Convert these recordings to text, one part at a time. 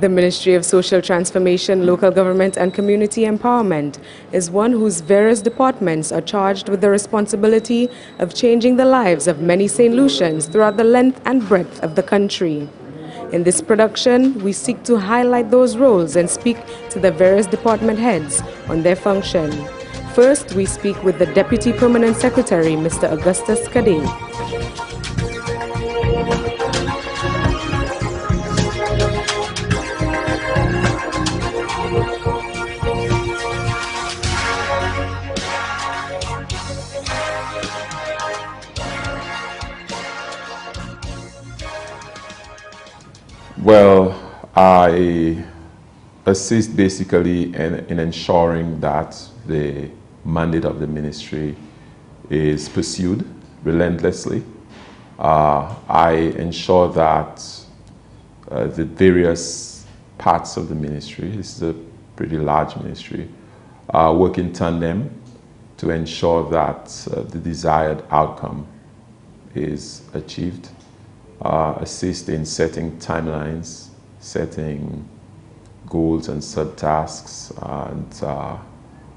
The Ministry of Social Transformation, Local Government and Community Empowerment is one whose various departments are charged with the responsibility of changing the lives of many St. Lucians throughout the length and breadth of the country. In this production, we seek to highlight those roles and speak to the various department heads on their function. First, we speak with the Deputy Permanent Secretary, Mr. Augustus Kadey. Well, I assist basically in ensuring that the mandate of the ministry is pursued relentlessly. I ensure that the various parts of the ministry, this is a pretty large ministry, work in tandem to ensure that the desired outcome is achieved. Assist in setting timelines, setting goals and subtasks, and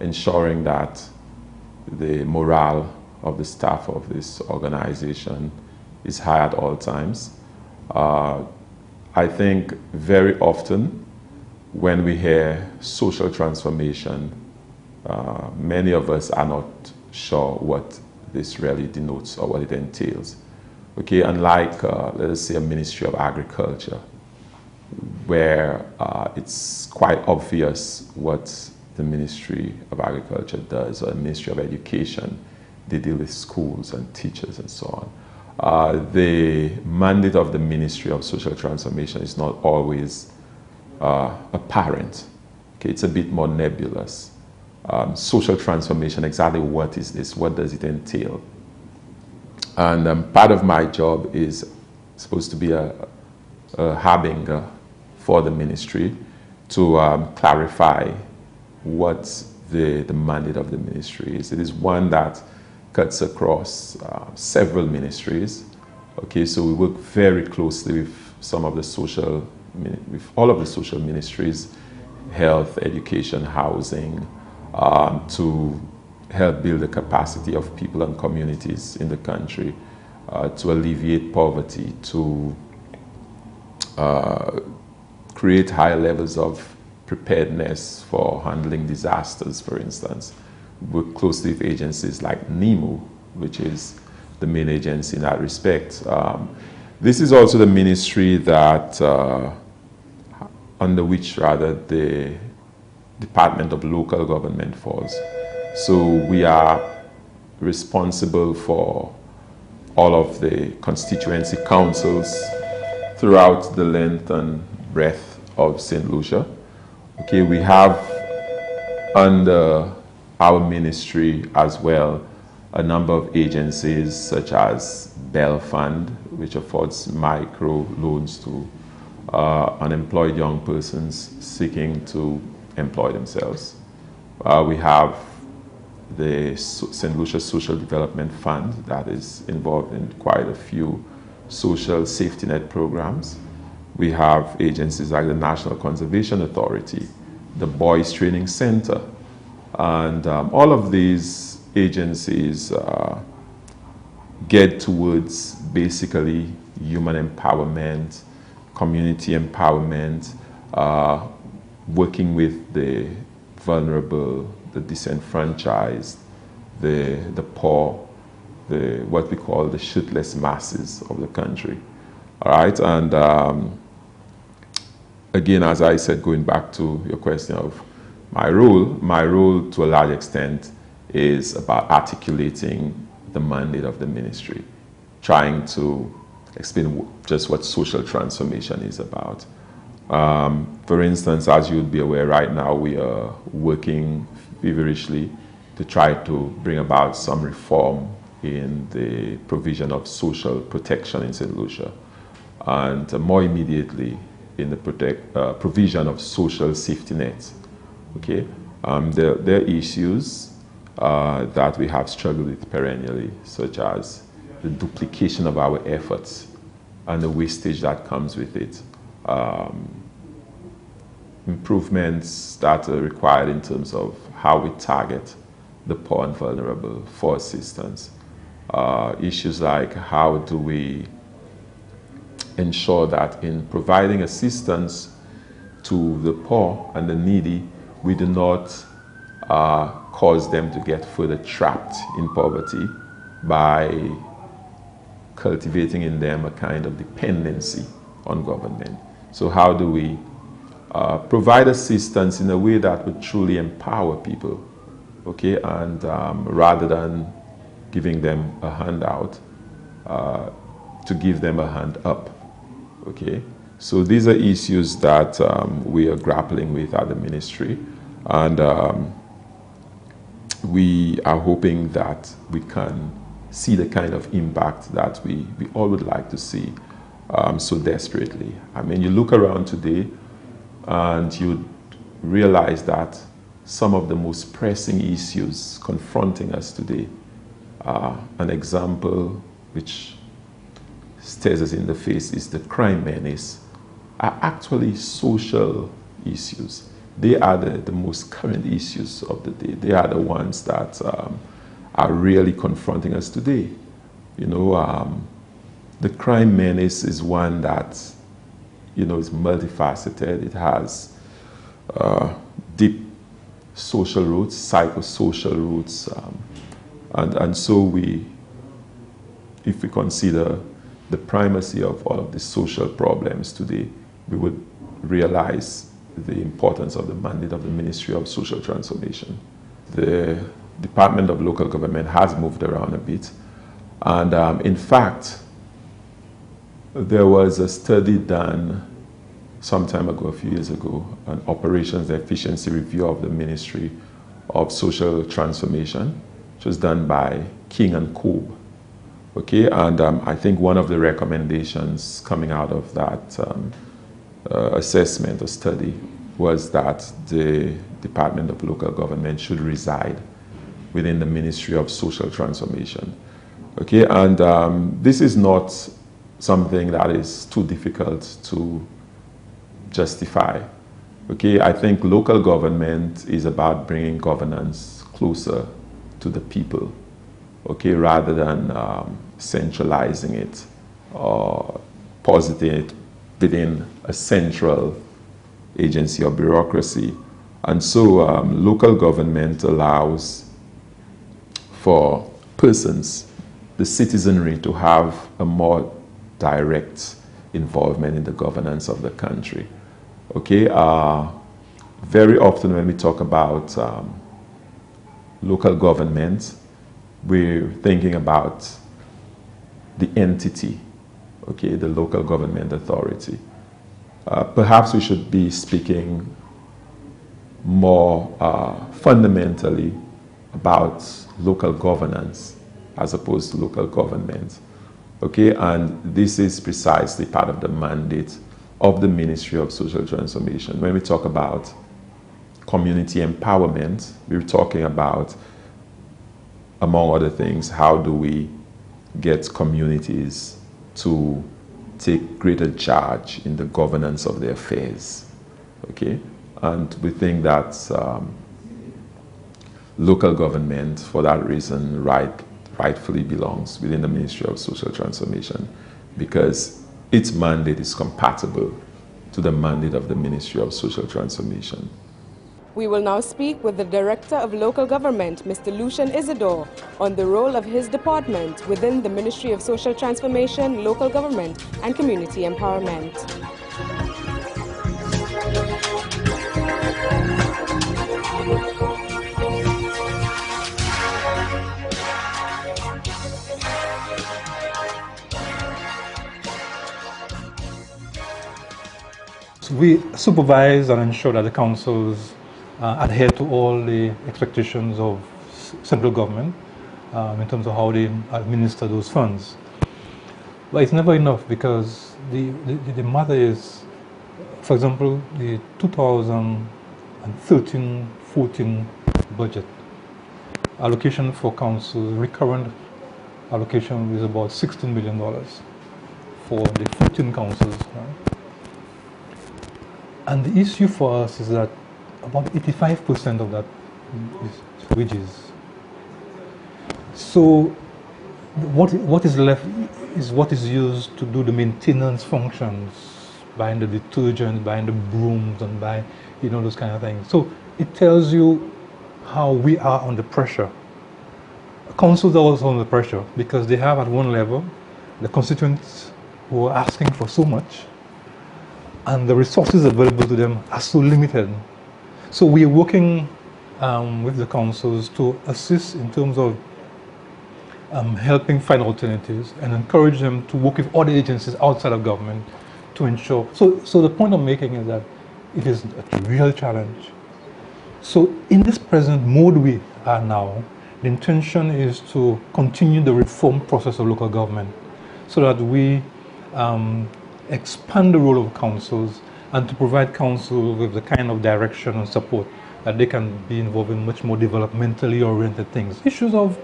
ensuring that the morale of the staff of this organization is high at all times. I think very often when we hear social transformation, many of us are not sure what this really denotes or what it entails. Okay, unlike, let us say, a Ministry of Agriculture, where it's quite obvious what the Ministry of Agriculture does, or the Ministry of Education, they deal with schools and teachers and so on. The mandate of the Ministry of Social Transformation is not always apparent. Okay, it's a bit more nebulous. Social transformation, exactly what is this? What does it entail? And part of my job is supposed to be a harbinger for the ministry to clarify what the mandate of the ministry is. It is one that cuts across several ministries. Okay, so we work very closely with some of the with all of the social ministries, health, education, housing, to help build the capacity of people and communities in the country, to alleviate poverty, to create higher levels of preparedness for handling disasters, for instance. We work closely with agencies like NEMO, which is the main agency in that respect. This is also the ministry that, under which rather the Department of Local Government falls. So we are responsible for all of the constituency councils throughout the length and breadth of St. Lucia. Okay, we have under our ministry as well a number of agencies such as Bell Fund, which affords micro loans to unemployed young persons seeking to employ themselves. We have the St. Lucia Social Development Fund that is involved in quite a few social safety net programs. We have agencies like the National Conservation Authority, the Boys Training Center, and all of these agencies get towards basically human empowerment, community empowerment, working with the vulnerable, the disenfranchised, the poor, what we call the shirtless masses of the country. All right, and again, as I said, going back to your question of my role to a large extent is about articulating the mandate of the ministry, trying to explain just what social transformation is about. For instance, as you would be aware, right now we are working feverishly to try to bring about some reform in the provision of social protection in St. Lucia, and more immediately in the provision of social safety nets. Okay, there are issues that we have struggled with perennially, such as the duplication of our efforts and the wastage that comes with it. Improvements that are required in terms of how we target the poor and vulnerable for assistance. Issues like how do we ensure that in providing assistance to the poor and the needy, we do not cause them to get further trapped in poverty by cultivating in them a kind of dependency on government. So how do we provide assistance in a way that would truly empower people, okay, and rather than giving them a handout, to give them a hand up, okay? So these are issues that we are grappling with at the ministry, and we are hoping that we can see the kind of impact that we all would like to see so desperately. I mean, you look around today and you realize that some of the most pressing issues confronting us today, an example which stares us in the face is the crime menace, are actually social issues. They are the most current issues of the day. They are the ones that are really confronting us today. You know, the crime menace is one that, you know, is multifaceted. It has deep social roots, psychosocial roots, and so if we consider the primacy of all of the social problems today, we would realize the importance of the mandate of the Ministry of Social Transformation. The Department of Local Government has moved around a bit, and in fact, there was a study done some time ago, a few years ago, an operations efficiency review of the Ministry of Social Transformation, which was done by King and Cobb. Okay, and I think one of the recommendations coming out of that assessment or study was that the Department of Local Government should reside within the Ministry of Social Transformation. Okay, and this is not something that is too difficult to justify. Okay, I think local government is about bringing governance closer to the people, okay, rather than centralizing it or positing it within a central agency or bureaucracy. And so local government allows for persons, the citizenry, to have a more direct involvement in the governance of the country. Okay, very often when we talk about local government, we're thinking about the entity, okay, the local government authority. Perhaps we should be speaking more fundamentally about local governance as opposed to local government. Okay, and this is precisely part of the mandate of the Ministry of Social Transformation. When we talk about community empowerment, we're talking about, among other things, how do we get communities to take greater charge in the governance of their affairs, okay? And we think that local government, for that reason, rightfully belongs within the Ministry of Social Transformation, because its mandate is compatible to the mandate of the Ministry of Social Transformation. We will now speak with the Director of Local Government, Mr. Lucian Isidore, on the role of his department within the Ministry of Social Transformation, Local Government and Community Empowerment. We supervise and ensure that the councils adhere to all the expectations of central government in terms of how they administer those funds. But it's never enough, because the matter is, for example, the 2013-14 budget allocation for councils, recurrent allocation is about $16 million for the 14 councils. Right? And the issue for us is that about 85% of that is wages. So what is left is what is used to do the maintenance functions, buying the detergent, buying the brooms, and buying, those kind of things. So it tells you how we are under pressure. Councils are also under pressure, because they have at one level the constituents who are asking for so much, and the resources available to them are so limited. So we are working with the councils to assist in terms of helping find alternatives and encourage them to work with other agencies outside of government to ensure. So the point I'm making is that it is a real challenge. So in this present mode we are now, the intention is to continue the reform process of local government so that we expand the role of councils and to provide councils with the kind of direction and support that they can be involved in much more developmentally oriented things. Issues of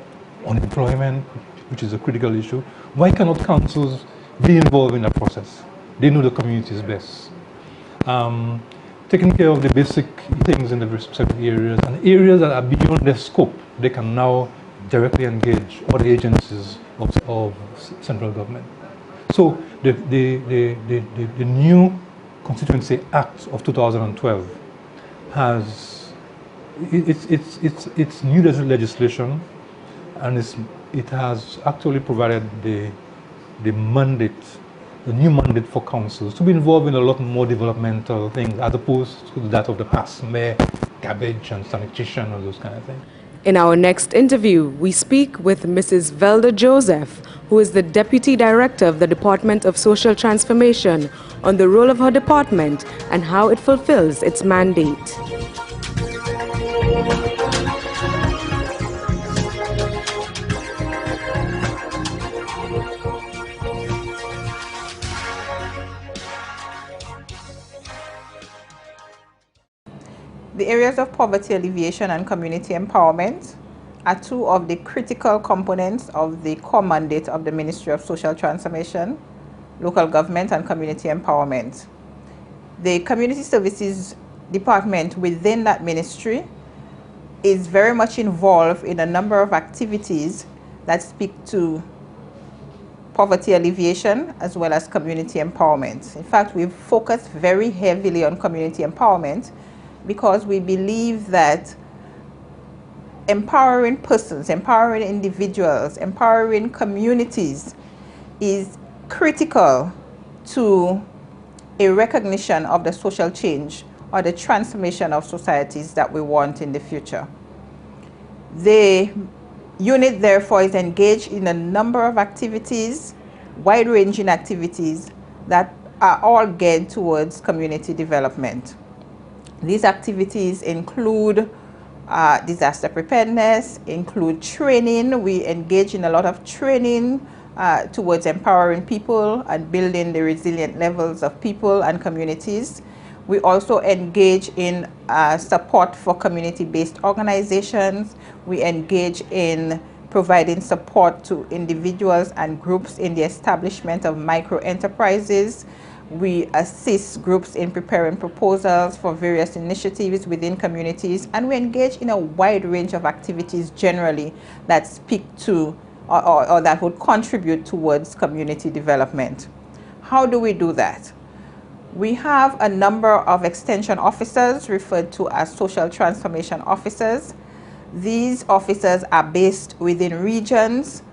unemployment, which is a critical issue. Why cannot councils be involved in that process? They know the communities best. Taking care of the basic things in the respective areas, and areas that are beyond their scope, they can now directly engage other agencies of central government. So the new Constituency Act of 2012 has it's new legislation, and it has actually provided the new mandate for councils to be involved in a lot more developmental things as opposed to that of the past, mere garbage and sanitation and those kind of things. In our next interview, we speak with Mrs. Velda Joseph, who is the Deputy Director of the Department of Social Transformation, on the role of her department and how it fulfills its mandate. The areas of poverty alleviation and community empowerment are two of the critical components of the core mandate of the Ministry of Social Transformation, Local Government and Community Empowerment. The Community Services Department within that ministry is very much involved in a number of activities that speak to poverty alleviation as well as community empowerment. In fact, we've focused very heavily on community empowerment because we believe that empowering persons, empowering individuals, empowering communities is critical to a recognition of the social change or the transformation of societies that we want in the future. The unit, therefore, is engaged in a number of activities, wide-ranging activities that are all geared towards community development. These activities include disaster preparedness, include training. We engage in a lot of training towards empowering people and building the resilient levels of people and communities. We also engage in support for community-based organizations. We engage in providing support to individuals and groups in the establishment of micro-enterprises. We assist groups in preparing proposals for various initiatives within communities, and we engage in a wide range of activities generally that speak to or that would contribute towards community development. How do we do that? We have a number of extension officers referred to as social transformation officers. These officers are based within regions.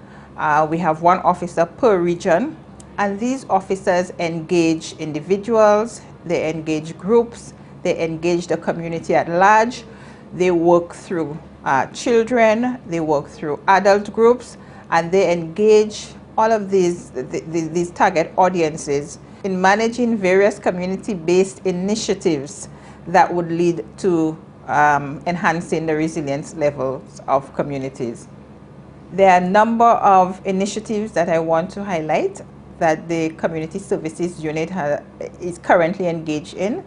We have one officer per region, and these officers engage individuals, they engage groups, they engage the community at large, they work through children, they work through adult groups, and they engage all of these target audiences in managing various community-based initiatives that would lead to enhancing the resilience levels of communities. There are a number of initiatives that I want to highlight that the Community Services Unit is currently engaged in.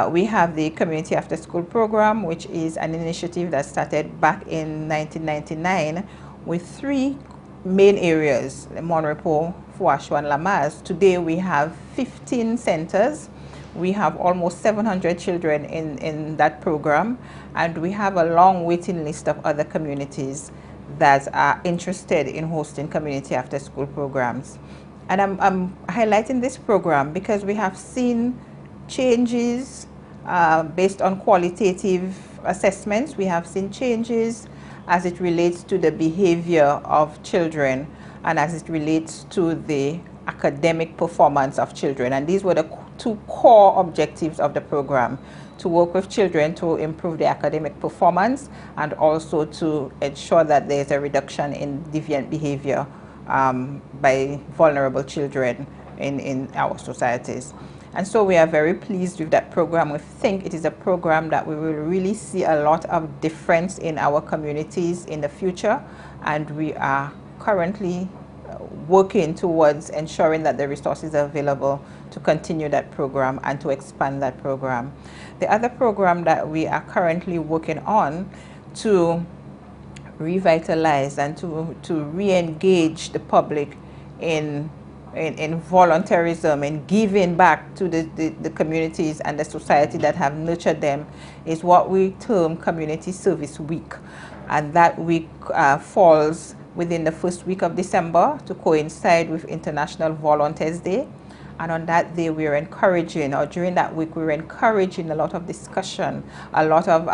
We have the Community After School Program, which is an initiative that started back in 1999 with 3 main areas: Monrepo, Fuasho, and Lamaze. Today we have 15 centers. We have almost 700 children in that program, and we have a long waiting list of other communities that are interested in hosting community after school programs. And I'm highlighting this program because we have seen changes based on qualitative assessments. We have seen changes as it relates to the behavior of children and as it relates to the academic performance of children. And these were the 2 core objectives of the program: to work with children to improve their academic performance and also to ensure that there's a reduction in deviant behavior by vulnerable children in our societies. And so we are very pleased with that program. We think it is a program that we will really see a lot of difference in our communities in the future, and we are currently working towards ensuring that the resources are available to continue that program and to expand that program. The other program that we are currently working on to revitalize and to re-engage the public in voluntarism and giving back to the communities and the society that have nurtured them is what we term Community Service Week. And that week falls within the first week of December to coincide with International Volunteers Day. And on that day, we are encouraging, or during that week, we were encouraging a lot of discussion, a lot of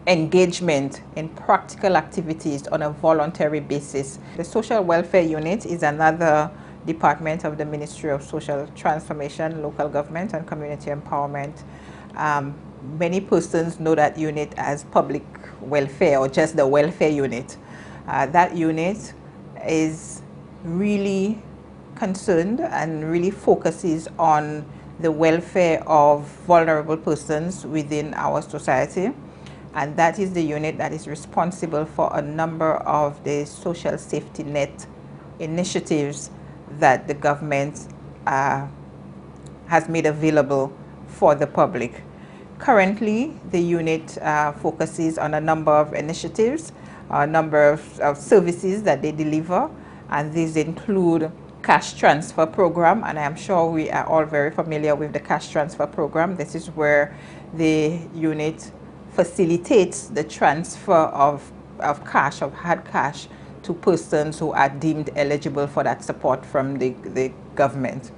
engagement in practical activities on a voluntary basis. The Social Welfare Unit is another department of the Ministry of Social Transformation, Local Government and Community Empowerment. Many persons know that unit as public welfare or just the welfare unit. That unit is really concerned and really focuses on the welfare of vulnerable persons within our society. And that is the unit that is responsible for a number of the social safety net initiatives that the government has made available for the public. Currently, the unit focuses on a number of initiatives, a number of services that they deliver, and these include cash transfer program, and I am sure we are all very familiar with the cash transfer program. This is where the unit facilitates the transfer of cash, of hard cash, to persons who are deemed eligible for that support from the government.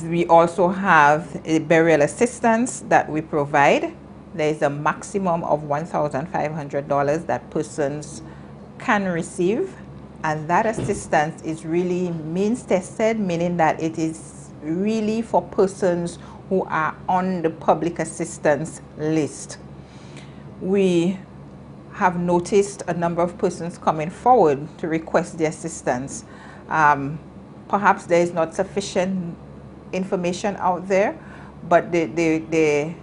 We also have a burial assistance that we provide. There is a maximum of $1,500 that persons can receive, and that assistance is really means tested, meaning that it is really for persons who are on the public assistance list. We have noticed a number of persons coming forward to request the assistance. Perhaps there is not sufficient information out there, but the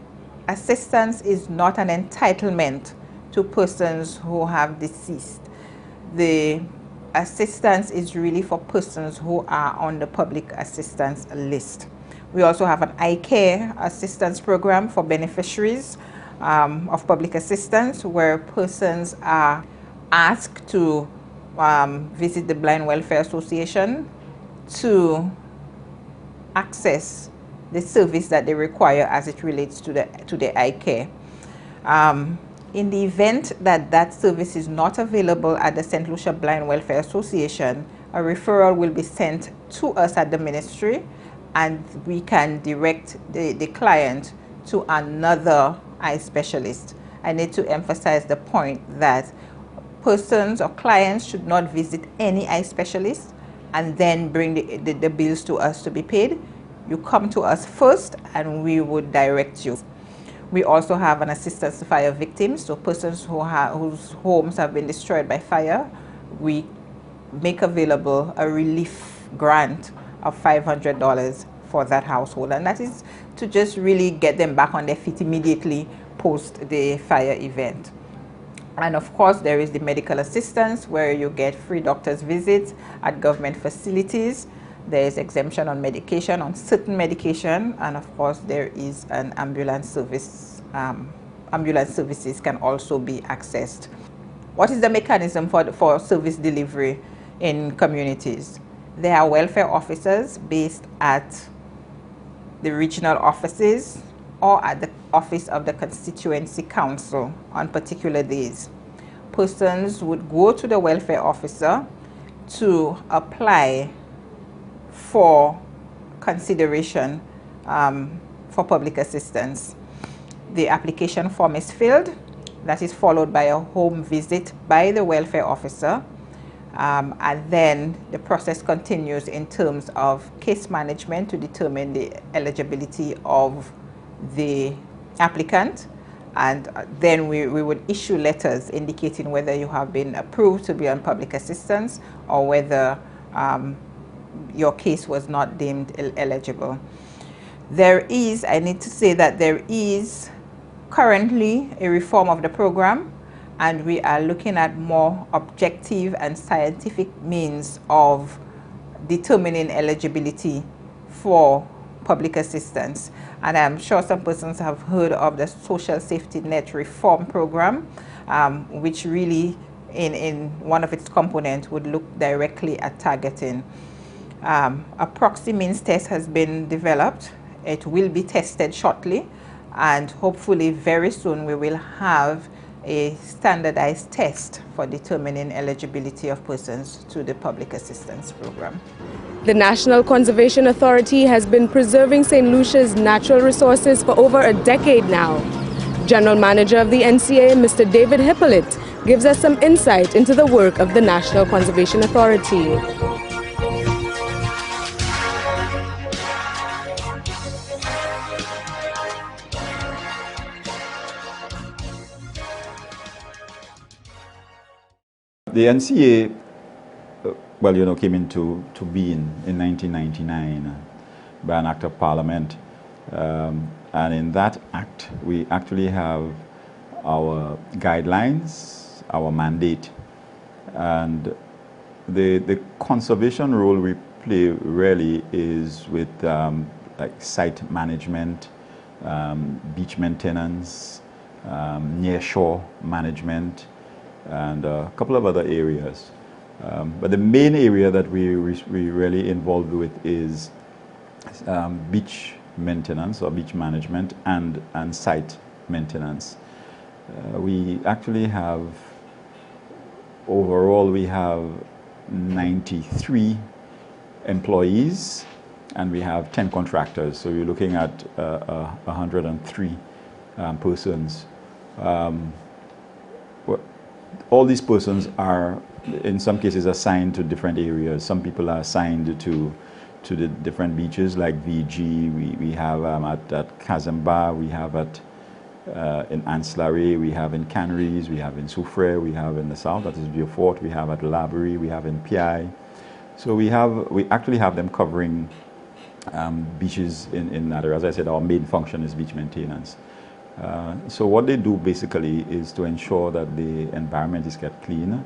assistance is not an entitlement to persons who have deceased. The assistance is really for persons who are on the public assistance list. We also have an iCare assistance program for beneficiaries of public assistance, where persons are asked to visit the Blind Welfare Association to access the service that they require as it relates to the iCare. In the event that that service is not available at the St. Lucia Blind Welfare Association, a referral will be sent to us at the ministry, and we can direct the client to another eye specialist. I need to emphasize the point that persons or clients should not visit any eye specialist and then bring the bills to us to be paid. You come to us first and we would direct you. We also have an assistance to fire victims, so persons whose homes have been destroyed by fire. We make available a relief grant of $500 for that household, and that is to just really get them back on their feet immediately post the fire event. And of course, there is the medical assistance, where you get free doctor's visits at government facilities. There is exemption on medication, on certain medication, and of course there is an ambulance service. Ambulance services can also be accessed. What is the mechanism for service delivery in communities? There are welfare officers based at the regional offices or at the office of the constituency council on particular days. Persons would go to the welfare officer to apply for consideration for public assistance. The application form is filled. That is followed by a home visit by the welfare officer. And then the process continues in terms of case management to determine the eligibility of the applicant. And then we would issue letters indicating whether you have been approved to be on public assistance or whether your case was not deemed eligible. I need to say that there is currently a reform of the program, and we are looking at more objective and scientific means of determining eligibility for public assistance. And I'm sure some persons have heard of the Social Safety Net Reform Program, which really in one of its components would look directly at targeting. A proxy means test has been developed. It will be tested shortly, and hopefully very soon we will have a standardized test for determining eligibility of persons to the public assistance program. The National Conservation Authority has been preserving St. Lucia's natural resources for over a decade now. General Manager of the NCA, Mr. David Hippolyte, gives us some insight into the work of the National Conservation Authority. The NCA, came into being in 1999 by an act of parliament. And in that act, we actually have our guidelines, our mandate. And the conservation role we play really is with like site management, beach maintenance, nearshore management, and a couple of other areas. But the main area that we really involved with is beach maintenance or beach management and site maintenance. We actually have, overall we have 93 employees and we have 10 contractors. So you're looking at 103 persons. All these persons are, in some cases, assigned to different areas. Some people are assigned to the different beaches, like VG. We have at Kazamba, we have in Anslare, we have in Canaries, we have in Soufrière, we have in the south, that is Beaufort, we have at Laborie, we have in Piaille. So we actually have them covering beaches in that area. As I said, our main function is beach maintenance. So what they do basically is to ensure that the environment is kept clean.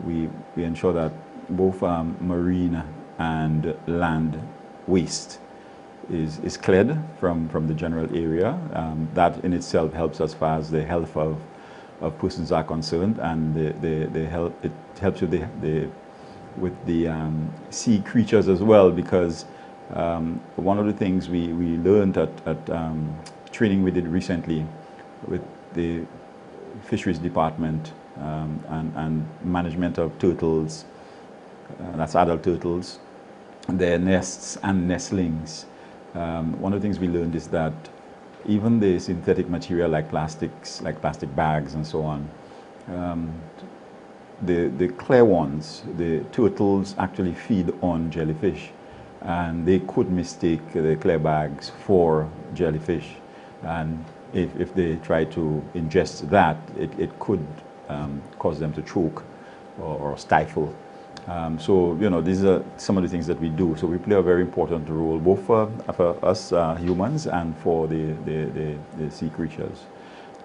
We ensure that both marine and land waste is cleared from the general area. That in itself helps as far as the health of persons are concerned, and it helps with the sea creatures as well, because one of the things we learned at training we did recently with the fisheries department and management of turtles, that's adult turtles, their nests and nestlings. One of the things we learned is that even the synthetic material like plastics, like plastic bags and so on, the clear ones, the turtles actually feed on jellyfish, and they could mistake the clear bags for jellyfish. And if they try to ingest that, it could cause them to choke or stifle. So, you know, these are some of the things that we do. So we play a very important role, both for us humans and for the sea creatures.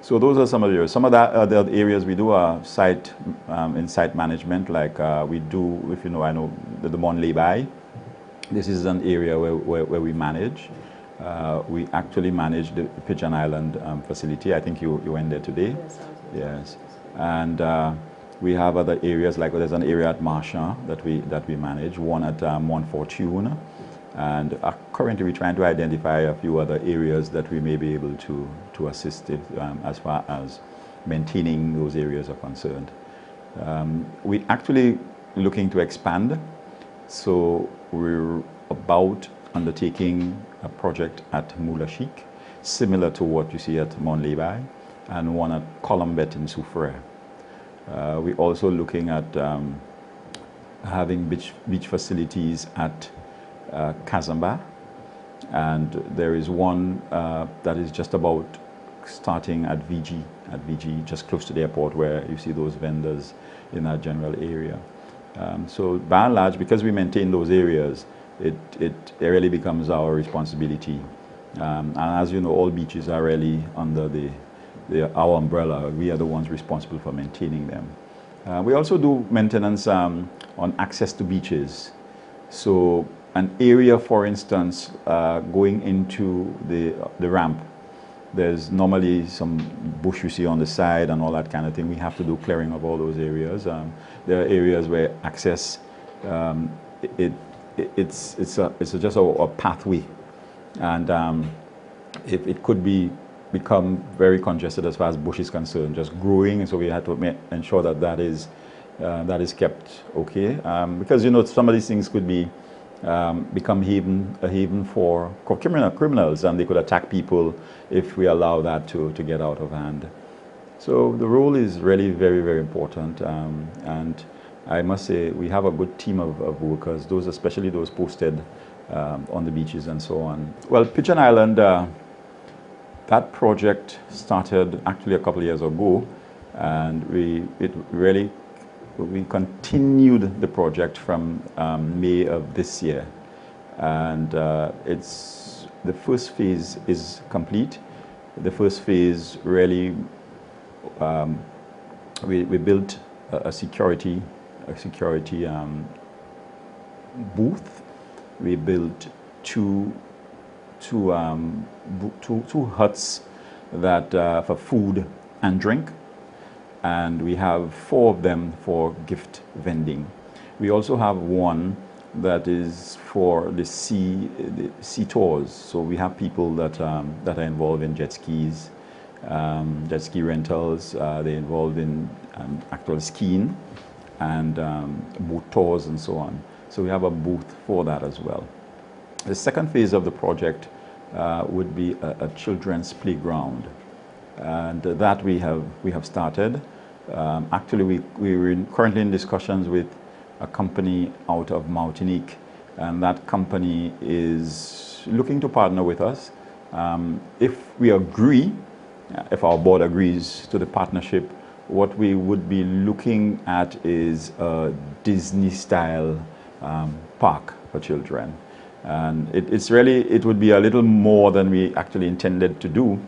So those are some of the areas. Some of the other areas we do are site management, like we do, if you know, I know the Mon Lay. This is an area where we manage. We actually manage the Pigeon Island facility. I think you went there today. Yes. And we have other areas, like there's an area at Marchand that we manage, one at Mont Fortune, and currently we're trying to identify a few other areas that we may be able to assist if, as far as maintaining those areas are concerned. We're actually looking to expand, so we're about undertaking a project at Moula Chic, similar to what you see at Mon Lay, and one at Colombette in Soufrière. We're also looking at having beach facilities at Kazamba, and there is one that is just about starting at VG, just close to the airport, where you see those vendors in that general area. So by and large, because we maintain those areas, it really becomes our responsibility. And as you know, all beaches are really under our umbrella. We are the ones responsible for maintaining them. We also do maintenance on access to beaches. So an area, for instance, going into the ramp, there's normally some bush you see on the side and all that kind of thing. We have to do clearing of all those areas. There are areas where access, it's just a pathway, and it could become very congested as far as bush is concerned, just growing. So we had to ensure that is kept okay, because you know some of these things could become a haven for criminals, and they could attack people if we allow that to get out of hand. So the role is really very, very important, and I must say we have a good team of workers, especially those posted on the beaches and so on. Well, Pigeon Island, that project started actually a couple of years ago, and we continued the project from May of this year, and the first phase is complete. The first phase really, we built a security booth. We built two huts that for food and drink, and we have 4 of them for gift vending. We also have one that is for the sea tours. So we have people that are involved in jet skis, jet ski rentals. They're involved in actual skiing and boat tours and so on. So we have a booth for that as well. The second phase of the project would be a children's playground, and that we have started. Actually, we're currently in discussions with a company out of Martinique, and that company is looking to partner with us. If we agree, if our board agrees to the partnership, what we would be looking at is a Disney-style park for children. And it would be a little more than we actually intended to do,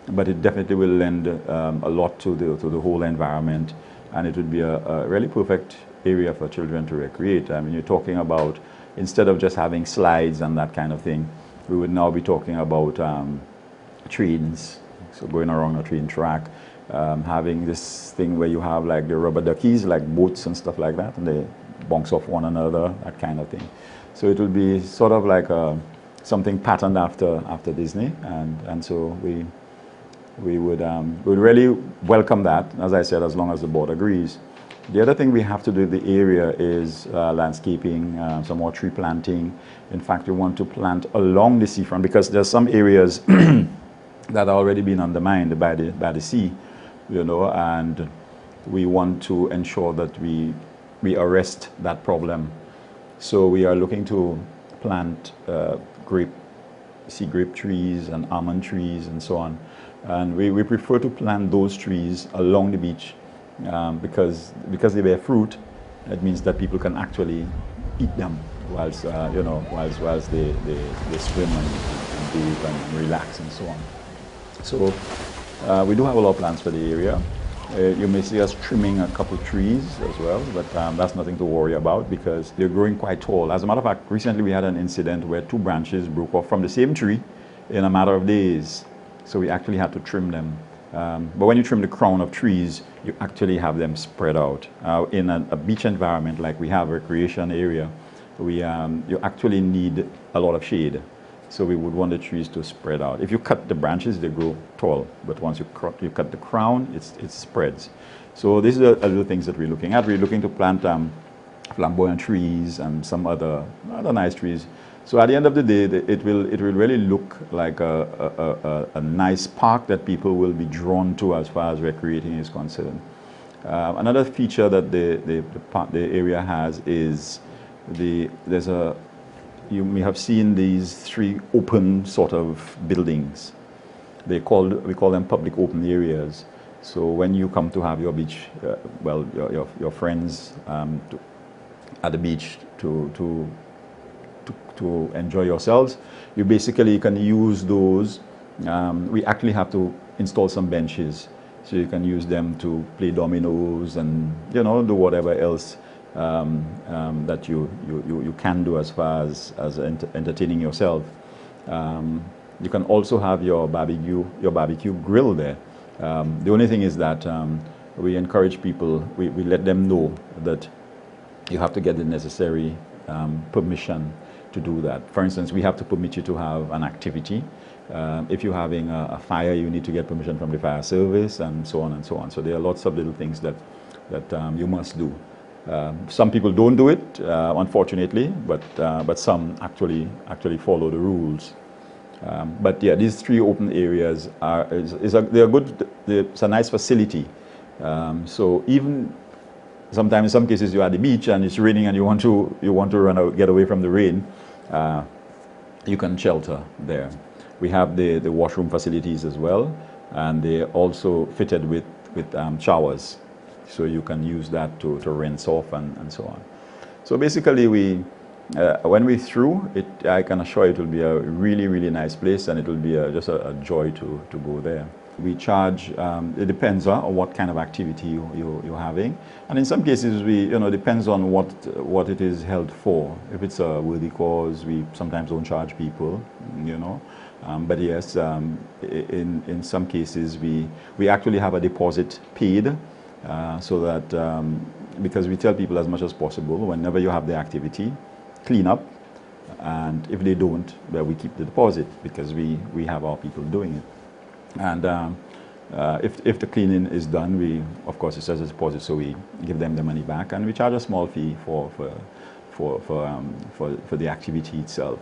but it definitely will lend a lot to the whole environment, and it would be a really perfect area for children to recreate. I mean, you're talking about, instead of just having slides and that kind of thing, we would now be talking about trains, so going around a train track, having this thing where you have like the rubber duckies, like boats and stuff like that, and they bounce off one another, that kind of thing. So it will be sort of like something patterned after Disney, and so we would really welcome that, as I said, as long as the board agrees. The other thing we have to do in the area is landscaping, some more tree planting. In fact, we want to plant along the seafront because there's some areas that are already been undermined by the sea, you know, and we want to ensure that we arrest that problem. So we are looking to plant sea grape trees and almond trees and so on. And we prefer to plant those trees along the beach because they bear fruit. It means that people can actually eat them whilst you know, whilst they swim and bathe and relax and so on. So we do have a lot of plans for the area. You may see us trimming a couple trees as well, but that's nothing to worry about because they're growing quite tall. As a matter of fact, recently we had an incident where 2 branches broke off from the same tree in a matter of days. So we actually had to trim them. But when you trim the crown of trees, you actually have them spread out. In a beach environment like we have, a recreation area, you actually need a lot of shade. So we would want the trees to spread out. If you cut the branches, they grow tall. But once you cut the crown, it spreads. So these are the things that we're looking at. We're looking to plant flamboyant trees and some other nice trees. So at the end of the day, it will really look like a nice park that people will be drawn to as far as recreating is concerned. Another feature that the area has is you may have seen these 3 open sort of buildings. We call them public open areas. So when you come to have your beach, your friends at the beach to enjoy yourselves, you basically can use those. We actually have to install some benches, so you can use them to play dominoes and, you know, do whatever else that you can do as far as entertaining yourself. You can also have your barbecue grill there. The only thing is that we encourage people, we let them know that you have to get the necessary permission to do that. For instance, we have to permit you to have an activity. If you're having a fire, you need to get permission from the fire service and so on and so on. So there are lots of little things that you must do. Some people don't do it, unfortunately, but some actually follow the rules. But yeah, these 3 open areas they're good. It's a nice facility. So even sometimes, in some cases, you're at the beach and it's raining and you want to get away from the rain, you can shelter there. We have the washroom facilities as well, and they're also fitted with showers. So you can use that to rinse off and so on. So basically, when we're through, I can assure you it will be a really, really nice place, and it will be just a joy to go there. We charge, it depends on what kind of activity you're having. And in some cases, depends on what it is held for. If it's a worthy cause, we sometimes don't charge people, but yes, in some cases, we actually have a deposit paid. So that, because we tell people as much as possible, whenever you have the activity, clean up, and if they don't, well, we keep the deposit because we have our people doing it. And if the cleaning is done, of course, it says a deposit, so we give them the money back, and we charge a small fee for the activity itself,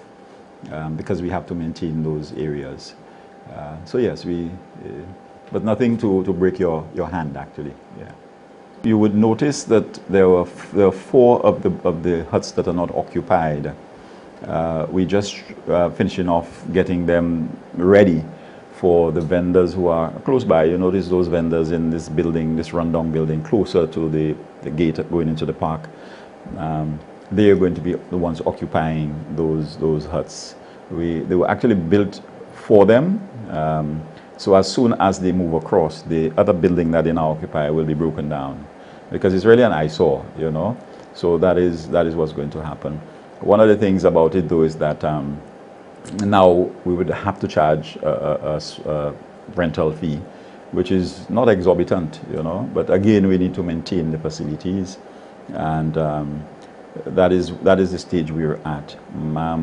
because we have to maintain those areas. So yes, but nothing to break your hand, actually. Yeah. You would notice that there are 4 of the huts that are not occupied. We just finishing off getting them ready for the vendors who are close by. You notice those vendors in this building, this rundown building, closer to the gate going into the park. They are going to be the ones occupying those huts. They were actually built for them. So as soon as they move across, the other building that they now occupy will be broken down, because it's really an eyesore, So that is what's going to happen. One of the things about it, though, is that now we would have to charge a rental fee, which is not exorbitant, But again, we need to maintain the facilities, and that is the stage we're at.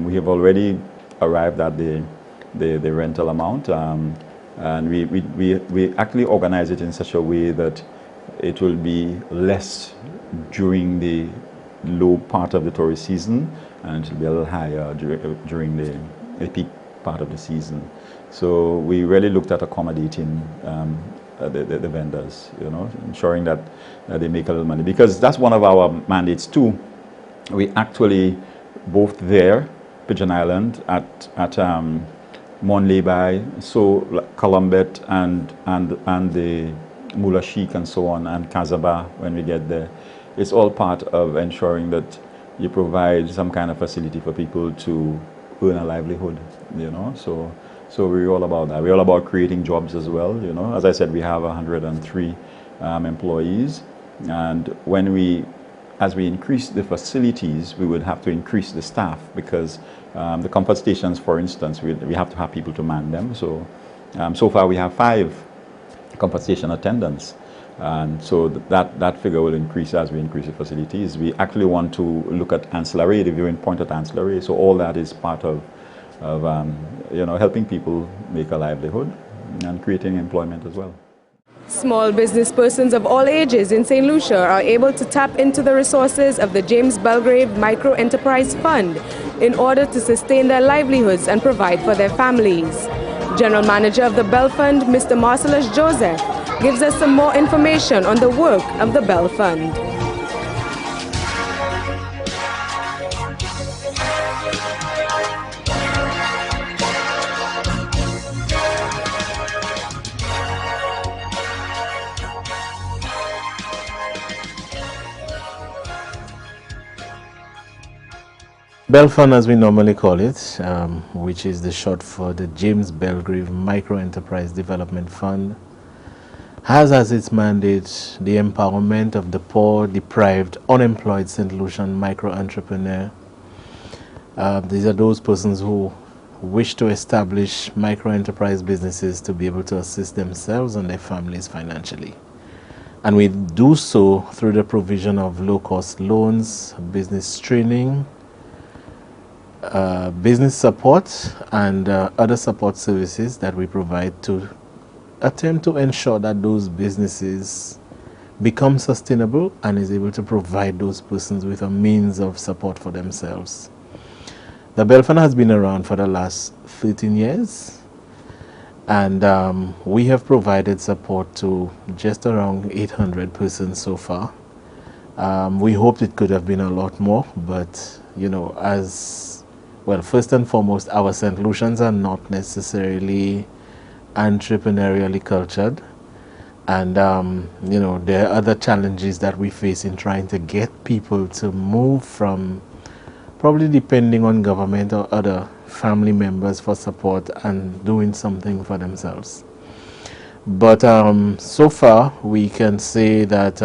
We have already arrived at the rental amount. And we actually organize it in such a way that It will be less during the low part of the tourist season, and it will be a little higher during the peak part of the season. So we really looked at accommodating the vendors, you know, ensuring that they make a little money, because that's one of our mandates too. We actually, both there, Pigeon Island, at Montlebay, so Columbet and the Mula Sheikh and so on, and Casabah when we get there. It's all part of ensuring that you provide some kind of facility for people to earn a livelihood, you know. So we're all about that. We're all about creating jobs as well, you know. As I said, we have 103 employees, and as we increase the facilities, we would have to increase the staff, because the comfort stations, for instance, we have to have people to man them. So so far we have 5 comfort station attendants, and so that figure will increase as we increase the facilities. We actually want to look at ancillary, the viewing point at ancillary. So all that is part of you know, helping people make a livelihood and creating employment as well. Small business persons of all ages in St. Lucia are able to tap into the resources of the James Belgrave Micro Enterprise Fund in order to sustain their livelihoods and provide for their families. General Manager of the Bell Fund, Mr. Marcellus Joseph, gives us some more information on the work of the Bell Fund. Bell Fund, as we normally call it, which is the short for the James Belgrave Micro Enterprise Development Fund, has as its mandate the empowerment of the poor, deprived, unemployed St. Lucian micro-entrepreneur. These are those persons who wish to establish micro-enterprise businesses to be able to assist themselves and their families financially. And we do so through the provision of low-cost loans, business training, business support, and other support services that we provide to attempt to ensure that those businesses become sustainable and is able to provide those persons with a means of support for themselves. The Bell Fund has been around for the last 13 years, and we have provided support to just around 800 persons so far. We hoped it could have been a lot more, but you know, well, first and foremost, our St. Lucians are not necessarily entrepreneurially cultured, and you know, there are other challenges that we face in trying to get people to move from probably depending on government or other family members for support and doing something for themselves. But so far we can say that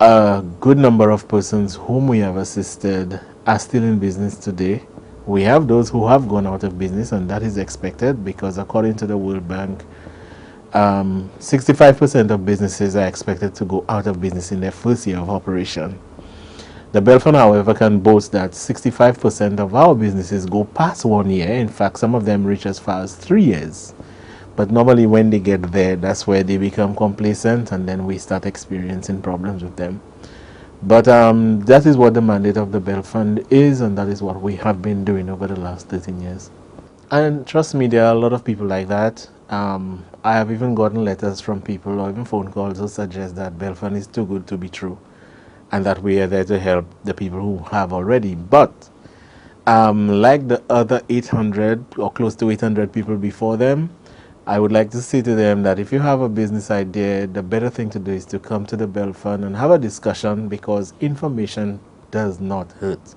a good number of persons whom we have assisted are still in business today. We have those who have gone out of business, and that is expected because according to the World Bank, 65% of businesses are expected to go out of business in their first year of operation. The Bell Fund, however, can boast that 65% of our businesses go past 1 year. In fact, some of them reach as far as 3 years. But normally when they get there, that's where they become complacent, and then we start experiencing problems with them. But that is what the mandate of the Bell Fund is, and that is what we have been doing over the last 13 years. And trust me, there are a lot of people like that. I have even gotten letters from people or even phone calls who suggest that Bell Fund is too good to be true, and that we are there to help the people who have already. But like the other 800 or close to 800 people before them, I would like to say to them that if you have a business idea, the better thing to do is to come to the Bell Fund and have a discussion, because information does not hurt.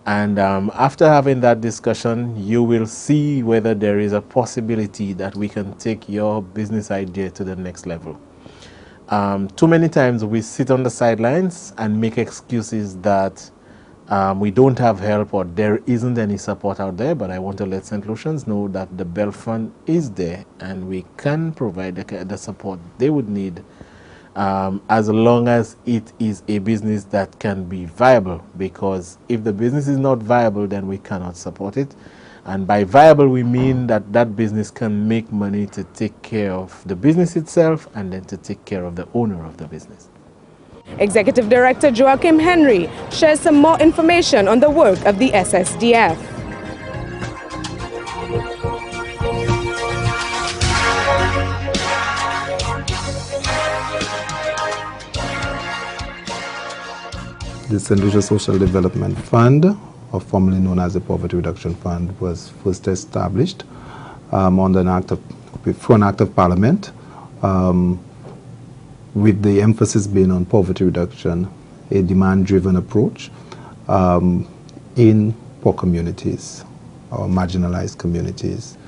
And after having that discussion, you will see whether there is a possibility that we can take your business idea to the next level. Too many times we sit on the sidelines and make excuses that we don't have help or there isn't any support out there, but I want to let St. Lucians know that the Bell Fund is there and we can provide the support they would need as long as it is a business that can be viable, because if the business is not viable, then we cannot support it. And by viable, we mean that that business can make money to take care of the business itself and then to take care of the owner of the business. Executive Director Joachim Henry shares some more information on the work of the SSDF. The St. Lucia Social Development Fund, or formerly known as the Poverty Reduction Fund, was first established under an act of Parliament, with the emphasis being on poverty reduction, a demand-driven approach in poor communities or marginalized communities,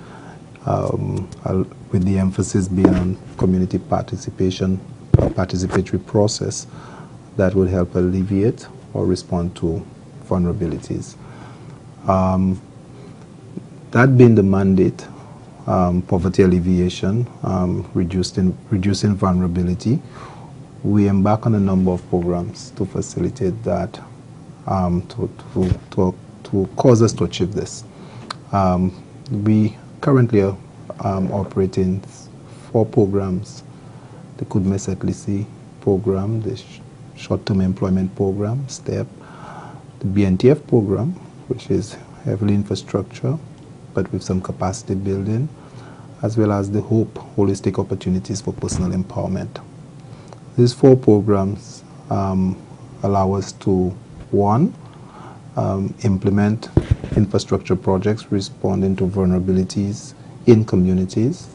with the emphasis being on community participation, a participatory process that would help alleviate or respond to vulnerabilities. That being the mandate, poverty alleviation, reducing vulnerability, we embark on a number of programs to facilitate that, to cause us to achieve this. We currently are operating 4 programs: the Kudme Setlisi program, the Short-Term Employment Program, STEP, the BNTF program, which is heavily infrastructure, but with some capacity building, as well as the HOPE, Holistic Opportunities for Personal Empowerment. These 4 programs allow us to, 1, implement infrastructure projects responding to vulnerabilities in communities,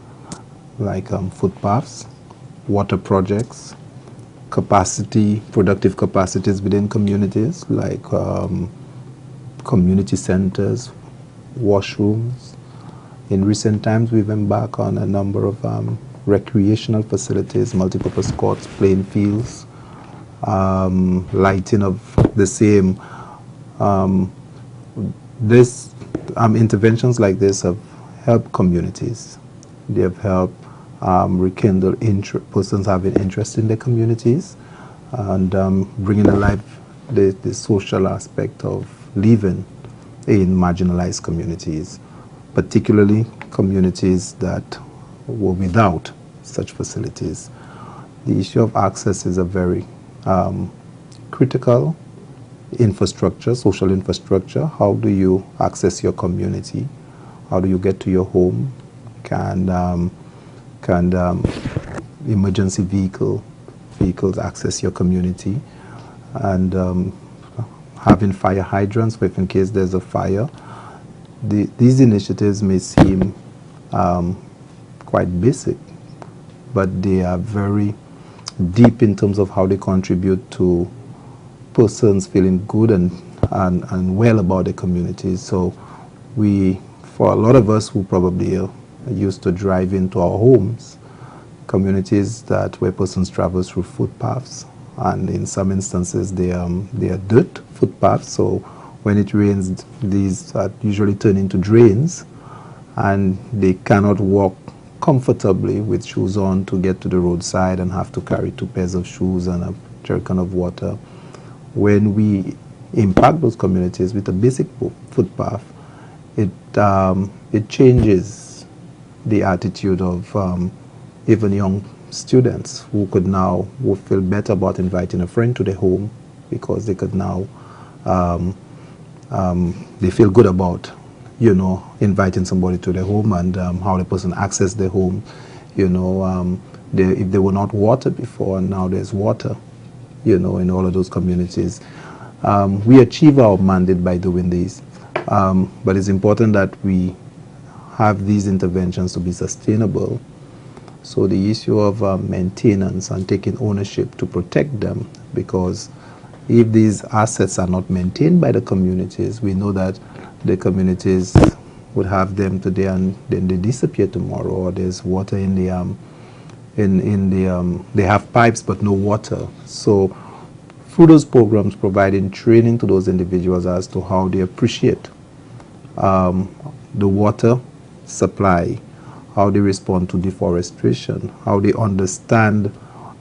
like footpaths, water projects, productive capacities within communities, like community centers, washrooms. In recent times, we've embarked on a number of recreational facilities, multipurpose courts, playing fields, lighting of the same. Interventions like this have helped communities. They have helped rekindle persons having interest in their communities, and bringing alive the social aspect of living in marginalized communities, particularly communities that were without such facilities. The issue of access is a very critical infrastructure, social infrastructure. How do you access your community? How do you get to your home? Can emergency vehicles access your community? And having fire hydrants, if in case there's a fire. These initiatives may seem quite basic, but they are very deep in terms of how they contribute to persons feeling good and well about the communities. So for a lot of us who probably are used to drive into our homes, communities where persons travel through footpaths, and in some instances they are dirt footpaths, so when it rains these usually turn into drains, and they cannot walk comfortably with shoes on to get to the roadside and have to carry 2 pairs of shoes and a jerrycan of water. When we impact those communities with a basic footpath, it changes the attitude of even young students who feel better about inviting a friend to their home, because they could now they feel good about inviting somebody to their home, and how the person access their home. If they were not watered before, and now there's water in all of those communities. We achieve our mandate by doing these, but it's important that we have these interventions to be sustainable. So the issue of maintenance and taking ownership to protect them, because if these assets are not maintained by the communities, we know that the communities would have them today and then they disappear tomorrow, or there's water in the they have pipes but no water. So through those programs, providing training to those individuals as to how they appreciate the water supply, how they respond to deforestation, how they understand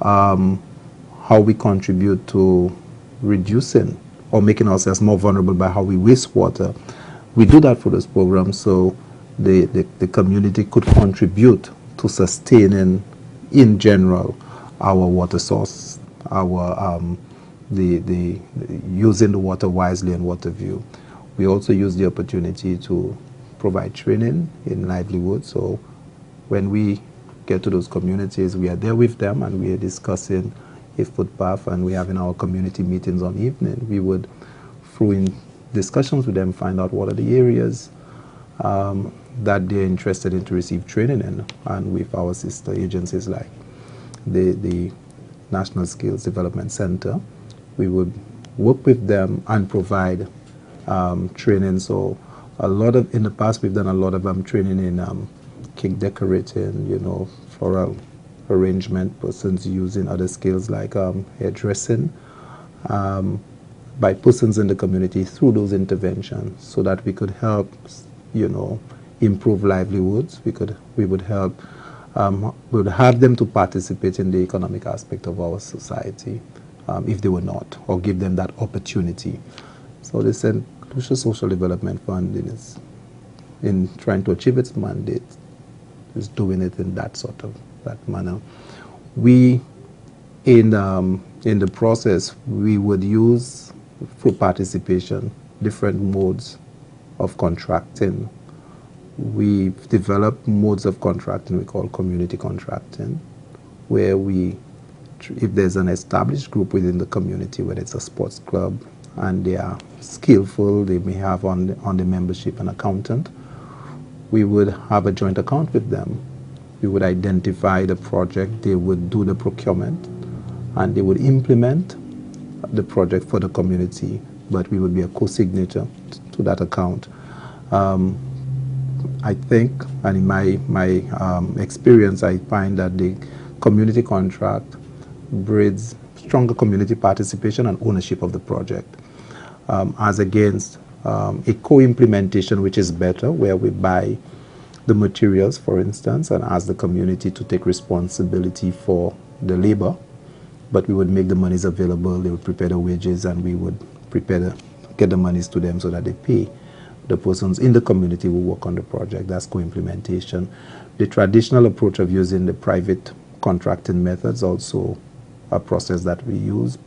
how we contribute to reducing or making ourselves more vulnerable by how we waste water. We do that for this program so the community could contribute to sustaining, in general, our water source, our the using the water wisely and water view. We also use the opportunity to provide training in livelihood. So when we get to those communities, we are there with them and we are discussing a footpath, and we're having our community meetings on evening. We would, through in discussions with them, find out what are the areas that they're interested in to receive training in, and with our sister agencies like the National Skills Development Center, we would work with them and provide training. So in the past we've done a lot of training in cake decorating, you know, floral arrangement, persons using other skills like hairdressing, by persons in the community through those interventions, so that we could help, you know, improve livelihoods. We would help, we would have them to participate in the economic aspect of our society if they were not, or give them that opportunity. So the St. Lucia Social Development Fund is in trying to achieve its mandate, is doing it in that sort of that manner. We, in the process, we would use, for participation, different modes of contracting. We've developed modes of contracting we call community contracting, where if there's an established group within the community, whether it's a sports club, and they are skillful, they may have on the membership an accountant, we would have a joint account with them. We would identify the project, they would do the procurement, and they would implement the project for the community, but we would be a co-signator to that account. I think, and in my experience, I find that the community contract breeds stronger community participation and ownership of the project, as against a co-implementation, which is better, where we buy the materials, for instance, and ask the community to take responsibility for the labor, but we would make the monies available, they would prepare the wages, and we would get the monies to them so that they pay. The persons in the community will work on the project. That's co-implementation. The traditional approach of using the private contracting methods, also a process that we use,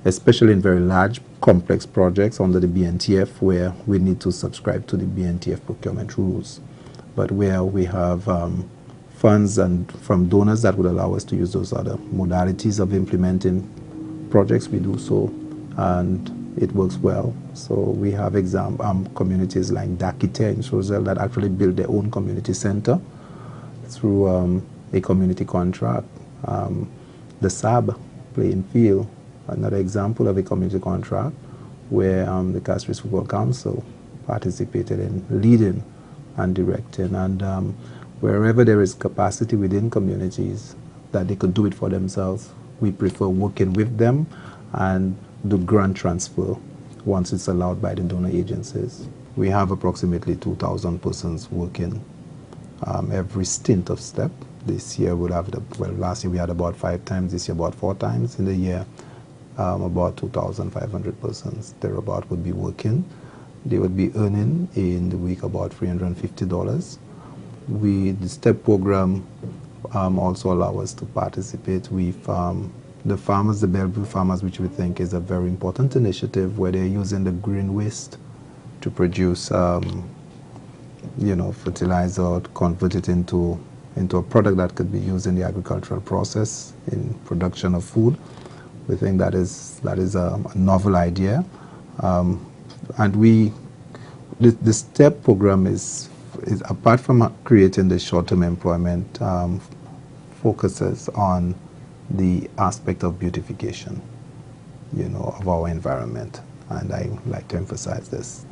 especially in very large, complex projects under the BNTF, where we need to subscribe to the BNTF procurement rules, but where we have funds and from donors that would allow us to use those other modalities of implementing projects, we do so, and it works well. So we have communities like Dakite in Choiseul that actually build their own community center through a community contract. The SAB playing field, another example of a community contract where the Castries Football Council participated in leading and directing, and wherever there is capacity within communities that they could do it for themselves, we prefer working with them and do grant transfer once it's allowed by the donor agencies. We have approximately 2,000 persons working every stint of STEP. This year we'll have, last year we had about 5 times, this year about 4 times. In the year, about 2,500 persons thereabout would be working. They would be earning in the week about $350. The STEP program also allow us to participate with the farmers, the Bellevue farmers, which we think is a very important initiative, where they're using the green waste to produce, fertilizer, convert it into a product that could be used in the agricultural process in production of food. We think that is a novel idea, and the STEP program is apart from creating the short-term employment, focuses on the aspect of beautification, of our environment, and I like to emphasize this.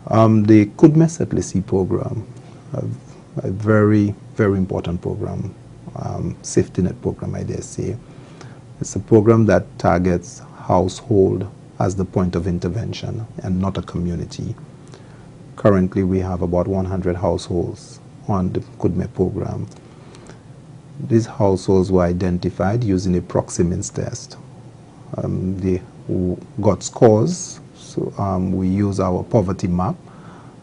The Kudme Setlisi program, a very, very important program, safety net program, I dare say. It's a program that targets household as the point of intervention and not a community. Currently, we have about 100 households on the Kudme program. These households were identified using a Proximins test. They got scores, so we use our poverty map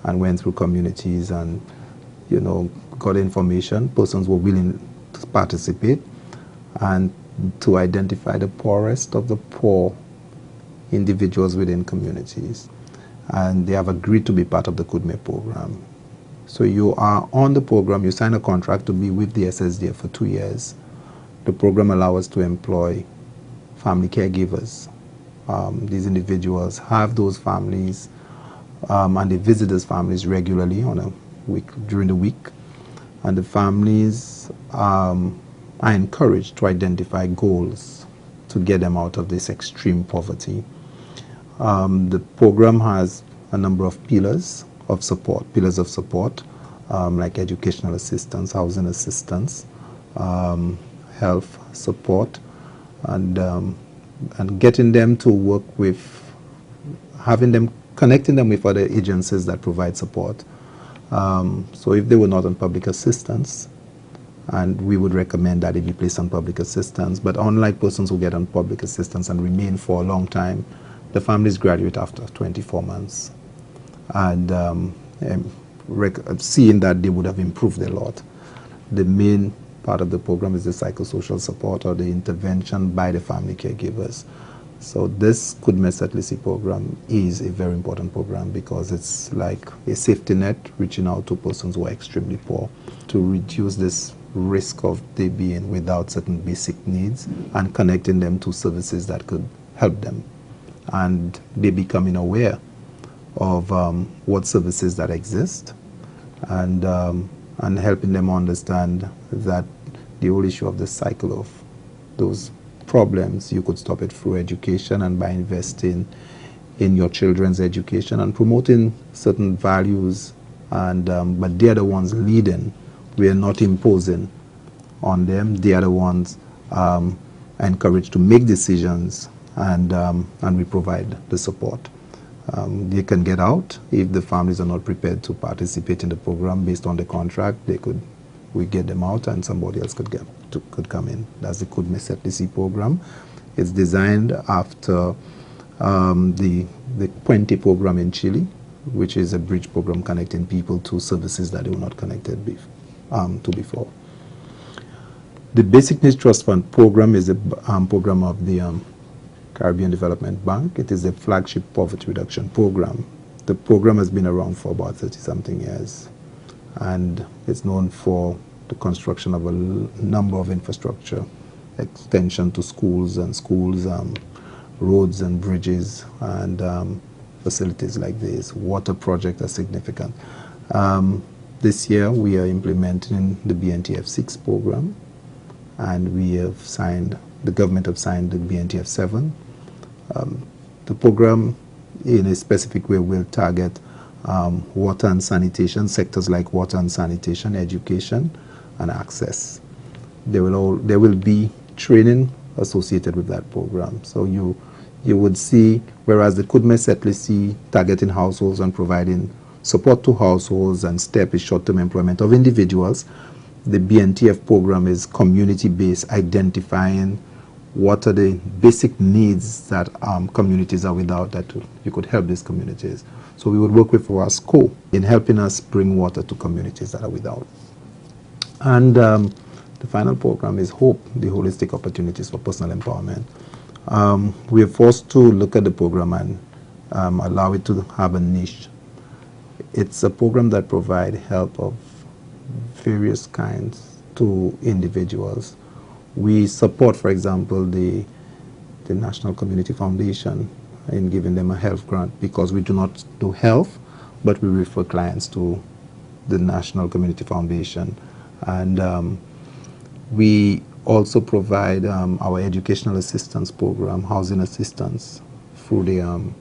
and went through communities and, you know, got information. Persons were willing to participate and to identify the poorest of the poor individuals within communities. And they have agreed to be part of the KUDME program. So you are on the program, you sign a contract to be with the SSDF for 2 years. The program allows us to employ family caregivers. These individuals have those families and they visit those families regularly on a week, during the week. And the families are encouraged to identify goals to get them out of this extreme poverty. The program has a number of pillars of support, like educational assistance, housing assistance, health support, and getting them to work with, connecting them with other agencies that provide support. So if they were not on public assistance, and we would recommend that they be placed on public assistance, but unlike persons who get on public assistance and remain for a long time, the families graduate after 24 months. And seeing that they would have improved a lot. The main part of the program is the psychosocial support or the intervention by the family caregivers. So this KUDME Setlisi program is a very important program because it's like a safety net reaching out to persons who are extremely poor to reduce this risk of they being without certain basic needs and connecting them to services that could help them. And they becoming aware of what services that exist and helping them understand that the whole issue of the cycle of those problems, you could stop it through education and by investing in your children's education and promoting certain values. And but they're the ones leading. We are not imposing on them. They are the ones encouraged to make decisions, and we provide the support. They can get out if the families are not prepared to participate in the program based on the contract. We get them out, and somebody else could come in. That's the KUDME Setlisi program. It's designed after the Puente program in Chile, which is a bridge program connecting people to services that they were not connected to before. The Basic Needs Trust Fund program is a program of the Caribbean Development Bank. It is a flagship poverty reduction program. The program has been around for about 30-something years, and it's known for the construction of a number of infrastructure, extension to schools, roads and bridges, and facilities like this. Water projects are significant. This year we are implementing the BNTF 6 program, and the government have signed the BNTF 7. The program in a specific way will target water and sanitation, sectors like water and sanitation, education, and access. There will be training associated with that program. So you would see, whereas the KUDME Setlisi targeting households and providing support to households and STEP is short-term employment of individuals, the BNTF program is community-based, identifying what are the basic needs that communities are without, that you could help these communities. So we would work with OASCO in helping us bring water to communities that are without. And the final program is HOPE, the Holistic Opportunities for Personal Empowerment. We are forced to look at the program and allow it to have a niche. It's a program that provides help of various kinds to individuals. We support, for example, the National Community Foundation in giving them a health grant, because we do not do health, but we refer clients to the National Community Foundation. And we also provide our educational assistance program, housing assistance, through the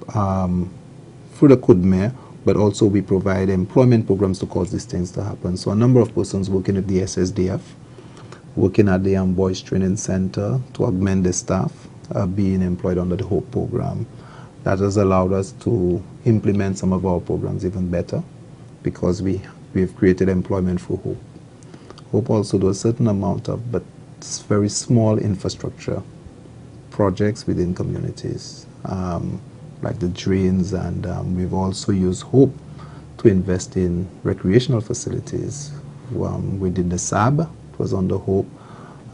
KUDME, but also we provide employment programs to cause these things to happen. So a number of persons working at the SSDF, working at the Boys Training Center to augment the staff, being employed under the HOPE program. That has allowed us to implement some of our programs even better, because we have created employment through HOPE. Hope also do a certain amount of, but very small infrastructure projects within communities, like the drains, and we've also used Hope to invest in recreational facilities within the SAB. It was under Hope.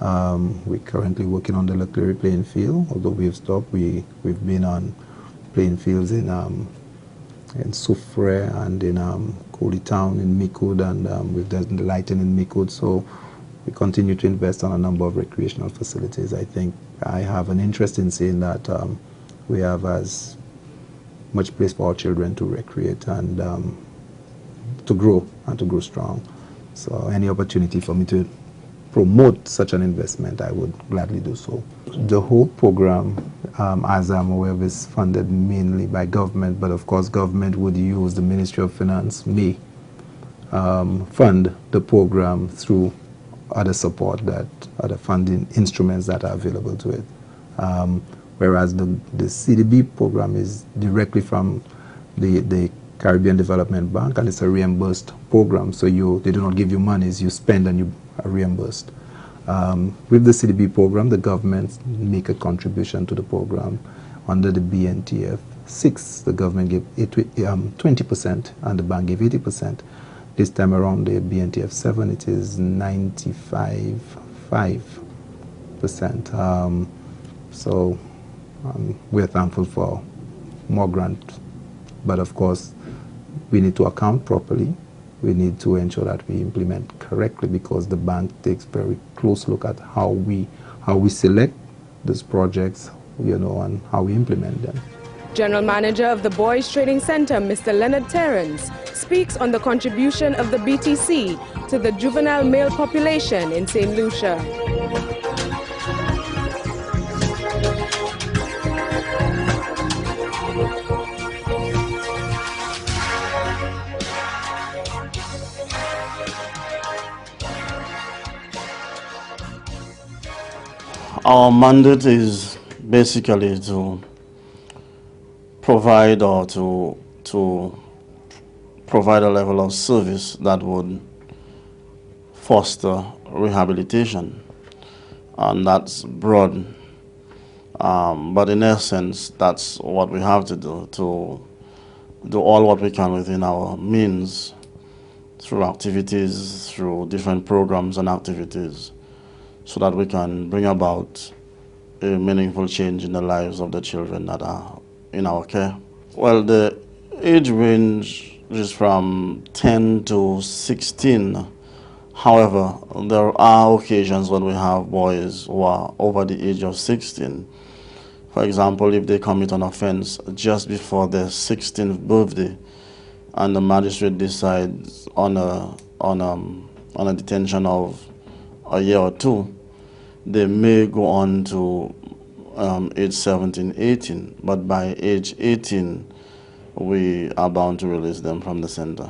We're currently working on the Leclerc playing field, although we've stopped. We've been on playing fields in Soufrière and in Coley Town in Micoud, and we've done the lighting in Micoud. So we continue to invest on a number of recreational facilities. I think I have an interest in seeing that we have as much place for our children to recreate and to grow strong. So any opportunity for me to promote such an investment, I would gladly do so. The whole program, as I'm aware, is funded mainly by government, but of course government would use, the Ministry of Finance may fund the program through other support, that other funding instruments that are available to it. Whereas the CDB program is directly from the Caribbean Development Bank, and it's a reimbursed program, so they do not give you monies, you spend and you are reimbursed. With the CDB program, the government make a contribution to the program. Under the BNTF 6, the government gave 20% and the bank gave 80%. This time around, the BNTF 7, it is 95.5%. So we're thankful for more grant, but of course, we need to account properly. We need to ensure that we implement correctly, because the bank takes very close look at how we select these projects, and how we implement them. General Manager of the Boys Training Center, Mr. Leonard Terrence, speaks on the contribution of the BTC to the juvenile male population in St. Lucia. Our mandate is basically to provide to provide a level of service that would foster rehabilitation, and that's broad. But in essence, that's what we have to do all what we can within our means, through activities, through different programs and activities, so that we can bring about a meaningful change in the lives of the children that are in our care. Well, the age range is from 10 to 16. However, there are occasions when we have boys who are over the age of 16. For example, if they commit an offense just before their 16th birthday, and the magistrate decides on a detention of a year or two, they may go on to age 17, 18, but by age 18, we are bound to release them from the center.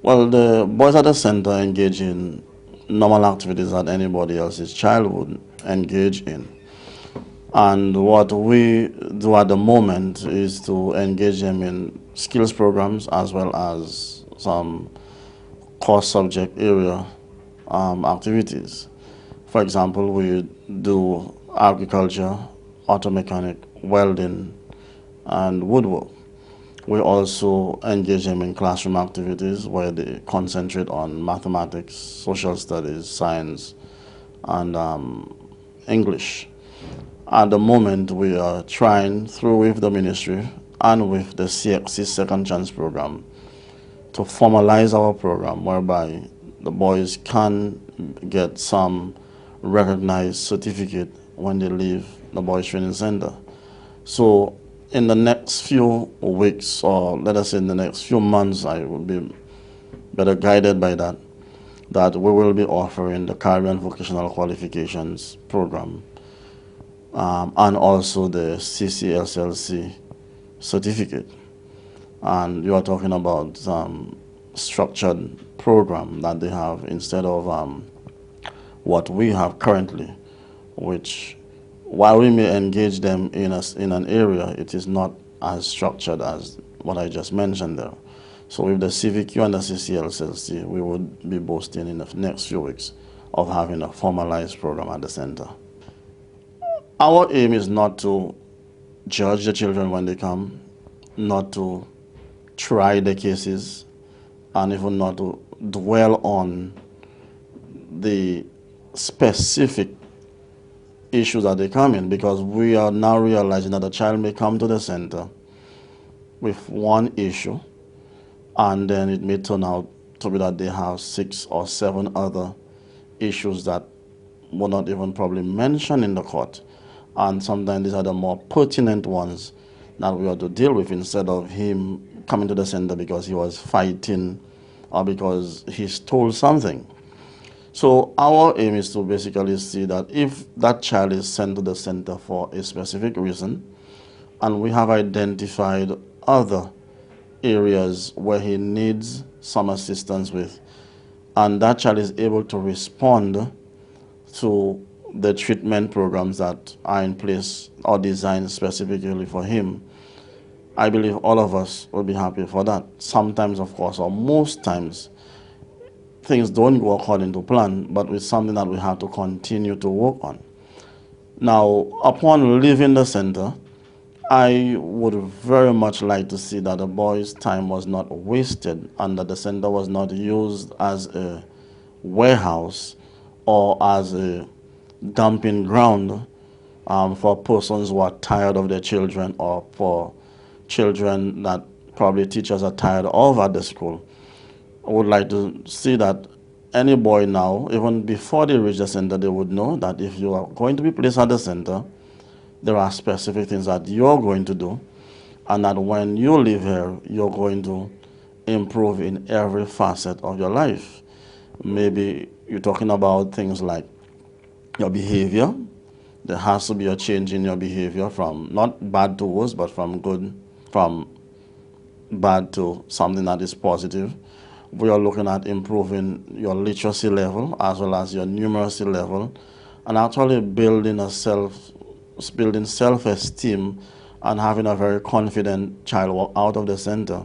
Well, the boys at the center engage in normal activities that anybody else's child would engage in. And what we do at the moment is to engage them in skills programs, as well as some core subject area activities. For example, we do agriculture, auto mechanic, welding, and woodwork. We also engage them in classroom activities where they concentrate on mathematics, social studies, science, and English. At the moment, we are trying, through with the ministry and with the CXC Second Chance program, to formalize our program whereby the boys can get some recognized certificate when they leave the Boys Training Center. So in the next few weeks, or let us say in the next few months, I will be better guided by that we will be offering the Caribbean Vocational Qualifications program, and also the CCSLC certificate. And you are talking about structured program that they have instead of what we have currently, which, while we may engage them in an area, it is not as structured as what I just mentioned there. So with the CVQ and the CCSLC, we would be boasting in the next few weeks of having a formalized program at the center. Our aim is not to judge the children when they come, not to try the cases, and even not to dwell on the specific issues that they come in, because we are now realizing that a child may come to the center with one issue, and then it may turn out to be that they have 6 or 7 other issues that were not even probably mentioned in the court. And sometimes these are the more pertinent ones that we have to deal with, instead of him coming to the center because he was fighting or because he stole something. So our aim is to basically see that if that child is sent to the center for a specific reason, and we have identified other areas where he needs some assistance with, and that child is able to respond to the treatment programs that are in place or designed specifically for him, I believe all of us will be happy for that. Sometimes, of course, or most times, things don't go according to plan, but it's something that we have to continue to work on. Now, upon leaving the center, I would very much like to see that the boy's time was not wasted and that the center was not used as a warehouse or as a dumping ground for persons who are tired of their children, or for children that probably teachers are tired of at the school. I would like to see that any boy now, even before they reach the center, they would know that if you are going to be placed at the center, there are specific things that you're going to do, and that when you leave here, you're going to improve in every facet of your life. Maybe you're talking about things like your behavior. There has to be a change in your behavior from not bad to worse, but from bad to something that is positive. We are looking at improving your literacy level as well as your numeracy level, and actually building self-esteem and having a very confident child walk out of the center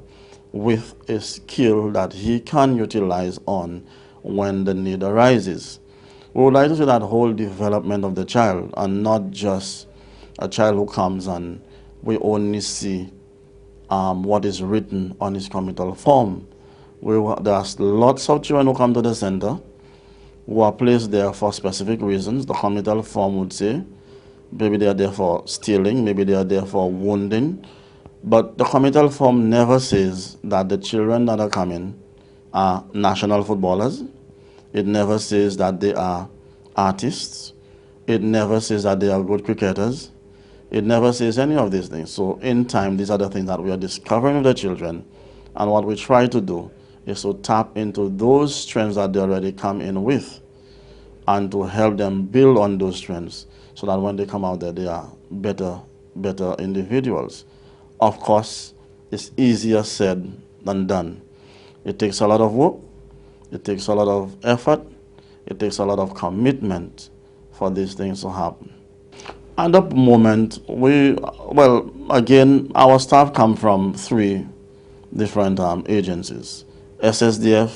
with a skill that he can utilize on when the need arises. We would like to see that whole development of the child, and not just a child who comes and we only see what is written on his committal form. There's lots of children who come to the center who are placed there for specific reasons. The committal form would say maybe they are there for stealing, maybe they are there for wounding, but the committal form never says that the children that are coming are national footballers. It never says that they are artists. It never says that they are good cricketers. It never says any of these things. So in time, these are the things that we are discovering with the children, and what we try to do is to tap into those strengths that they already come in with, and to help them build on those strengths so that when they come out there, they are better individuals. Of course, it's easier said than done. It takes a lot of work, it takes a lot of effort, it takes a lot of commitment for these things to happen. At the moment, again, our staff come from 3 different agencies: SSDF,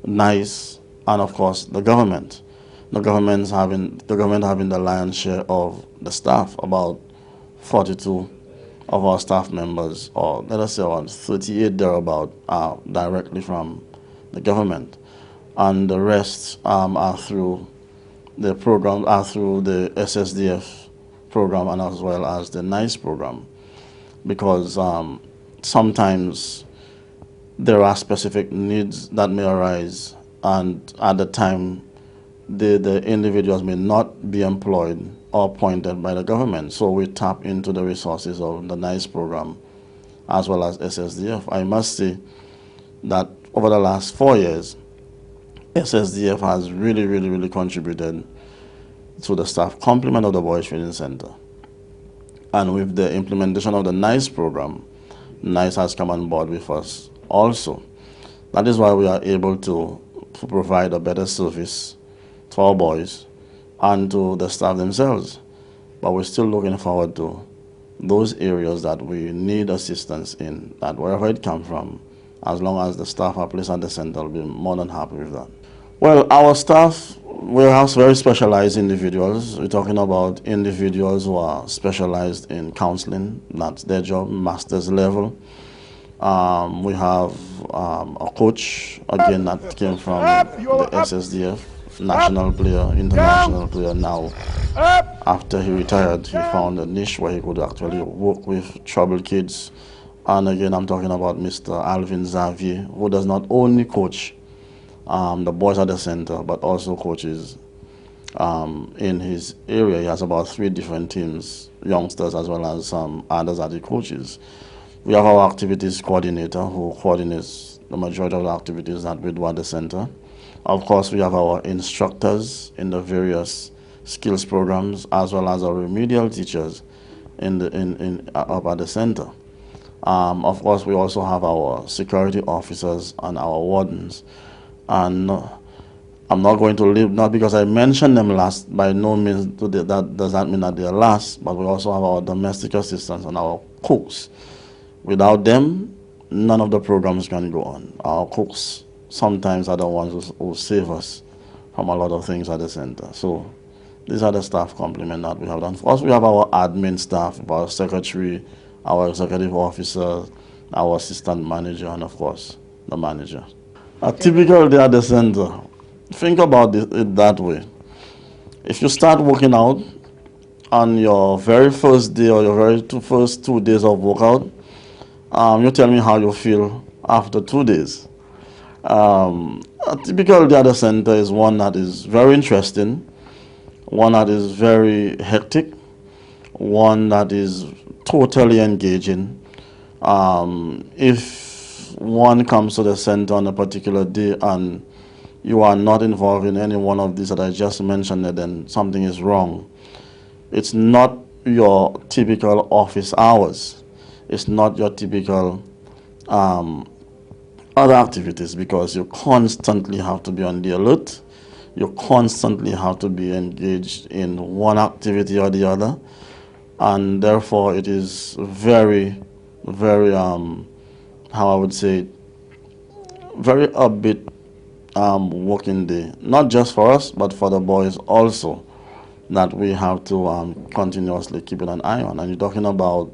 NICE, and of course the government. The government having the lion's share of the staff. About 42 of our staff members, or let us say around 38 thereabout, are directly from the government, and the rest are through the program, are through the SSDF program, and as well as the NICE program, because sometimes there are specific needs that may arise, and at the time the individuals may not be employed or appointed by the government. So we tap into the resources of the NICE program as well as SSDF. I must say that over the last 4 years, SSDF has really contributed to the staff complement of the Boys Training Center. And with the implementation of the NICE program, NICE has come on board with us also. That is why we are able to provide a better service to our boys and to the staff themselves. But we're still looking forward to those areas that we need assistance in, that wherever it comes from, as long as the staff are placed at the center, we'll be more than happy with that. Well, our staff We have very specialized individuals. We're talking about individuals who are specialized in counseling. That's their job, master's level. We have a coach, again, that came from the SSDF, national player, international player now. After he retired, he found a niche where he could actually work with troubled kids. And again, I'm talking about Mr. Alvin Xavier, who does not only coach the boys at the center, but also coaches in his area. He has about 3 different teams, youngsters as well as some others that he coaches. We have our activities coordinator who coordinates the majority of the activities that we do at the center. Of course, we have our instructors in the various skills programs as well as our remedial teachers up at the center. Of course, we also have our security officers and our wardens. And I'm not going to leave, not because I mentioned them last, by no means that does not mean that they're last, but we also have our domestic assistants and our cooks. Without them, none of the programs can go on. Our cooks sometimes are the ones who save us from a lot of things at the center. So these are the staff complement that we have done. Of course, we have our admin staff, our secretary, our executive officer, our assistant manager, and of course, the manager. A typical day at the center, think about it that way. If you start working out on your very first day or your first 2 days of workout, you tell me how you feel after 2 days. A typical day at the center is one that is very interesting, one that is very hectic, one that is totally engaging. If one comes to the center on a particular day and you are not involved in any one of these that I just mentioned, then something is wrong. It's not your typical office hours. It's not your typical other activities, because you constantly have to be on the alert. You constantly have to be engaged in one activity or the other. And therefore, it is very, very, how I would say, very upbeat working day. Not just for us, but for the boys also, that we have to continuously keep an eye on. And you're talking about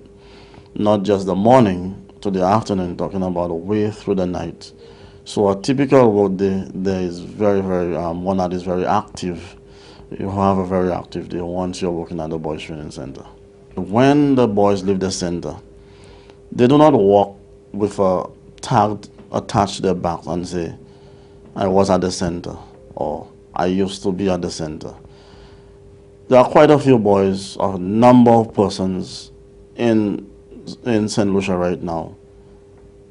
not just the morning to the afternoon, talking about way through the night. So a typical work day there is very, very, one that is very active. You have a very active day once you're working at the Boys Training Center. When the boys leave the center, they do not walk with a tag attached to their back and say, I was at the center, or I used to be at the center. There are quite a few boys, a number of persons in St. Lucia right now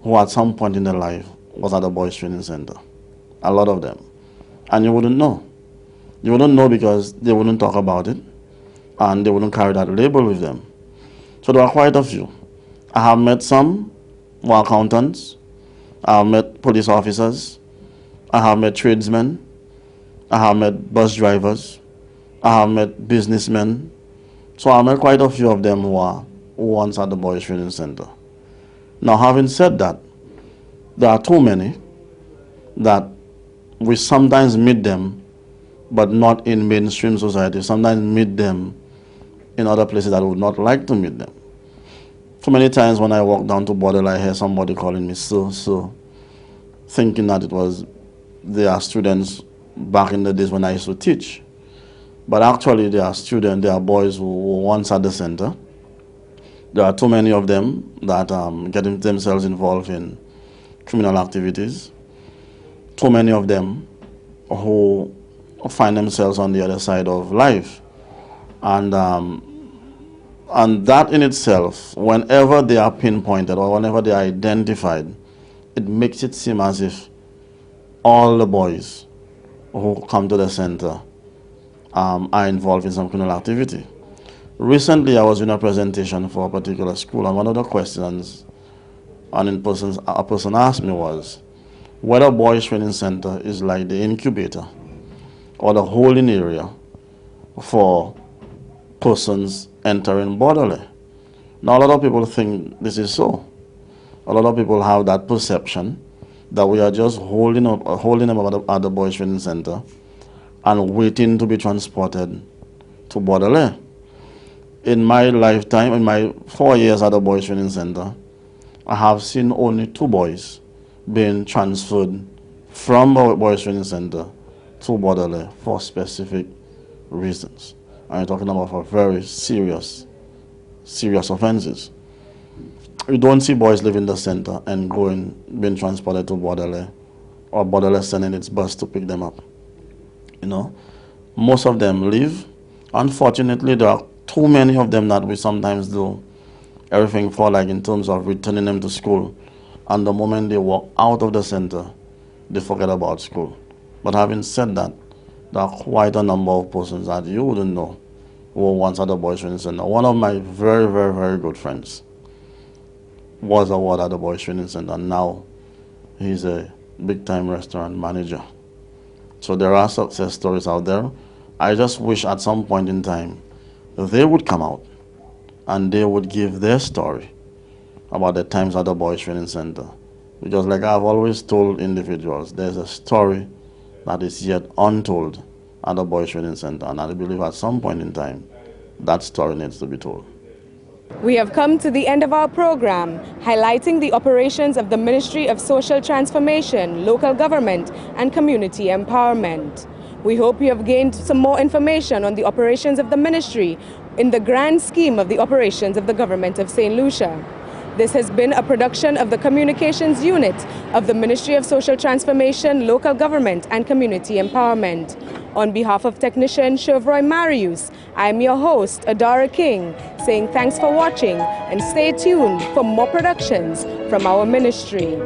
who at some point in their life was at the Boys Training Center. A lot of them. And you wouldn't know. You wouldn't know because they wouldn't talk about it and they wouldn't carry that label with them. So there are quite a few. I have met some who are accountants. I have met police officers. I have met tradesmen. I have met bus drivers. I have met businessmen. So I met quite a few of them who are once at the Boys Training Center. Now, having said that, there are too many that we sometimes meet them, but not in mainstream society. Sometimes meet them in other places that I would not like to meet them. Too many times when I walk down to Bordel, I hear somebody calling me so, thinking that it was their students back in the days when I used to teach. But actually, they are students, they are boys who were once at the center. There are too many of them that getting themselves involved in criminal activities. Too many of them who find themselves on the other side of life. And that in itself, whenever they are pinpointed or whenever they are identified, it makes it seem as if all the boys who come to the center are involved in some criminal activity. Recently, I was in a presentation for a particular school, and one of the questions a person asked me was whether Boys Training Center is like the incubator or the holding area for persons entering Borderley. Now, a lot of people think this is so. A lot of people have that perception that we are just holding them at the Boys Training Center and waiting to be transported to Baudelaire. In my lifetime, in my 4 years at the Boys Training Center, I have seen only 2 boys being transferred from the Boys Training Center to Baudelaire for specific reasons. I'm talking about for very serious offenses. You don't see boys leaving the center and being transported to Baudelaire, or Baudelaire sending its bus to pick them up. You know, most of them leave. Unfortunately, there are too many of them that we sometimes do everything for, like in terms of returning them to school. And the moment they walk out of the center, they forget about school. But having said that, there are quite a number of persons that you wouldn't know who were once at the Boys Training Center. One of my very, very, very good friends was a ward at the Boys Training Center. Now he's a big-time restaurant manager. So there are success stories out there. I just wish at some point in time they would come out and they would give their story about the times at the Boys Training Center. Because like I've always told individuals, there's a story that is yet untold at the Boys Training Center, and I believe at some point in time that story needs to be told. We have come to the end of our program, highlighting the operations of the Ministry of Social Transformation, Local Government and Community Empowerment. We hope you have gained some more information on the operations of the ministry in the grand scheme of the operations of the government of St. Lucia. This has been a production of the Communications Unit of the Ministry of Social Transformation, Local Government and Community Empowerment. On behalf of technician Chevroy Marius, I am your host, Adara King, saying thanks for watching and stay tuned for more productions from our ministry.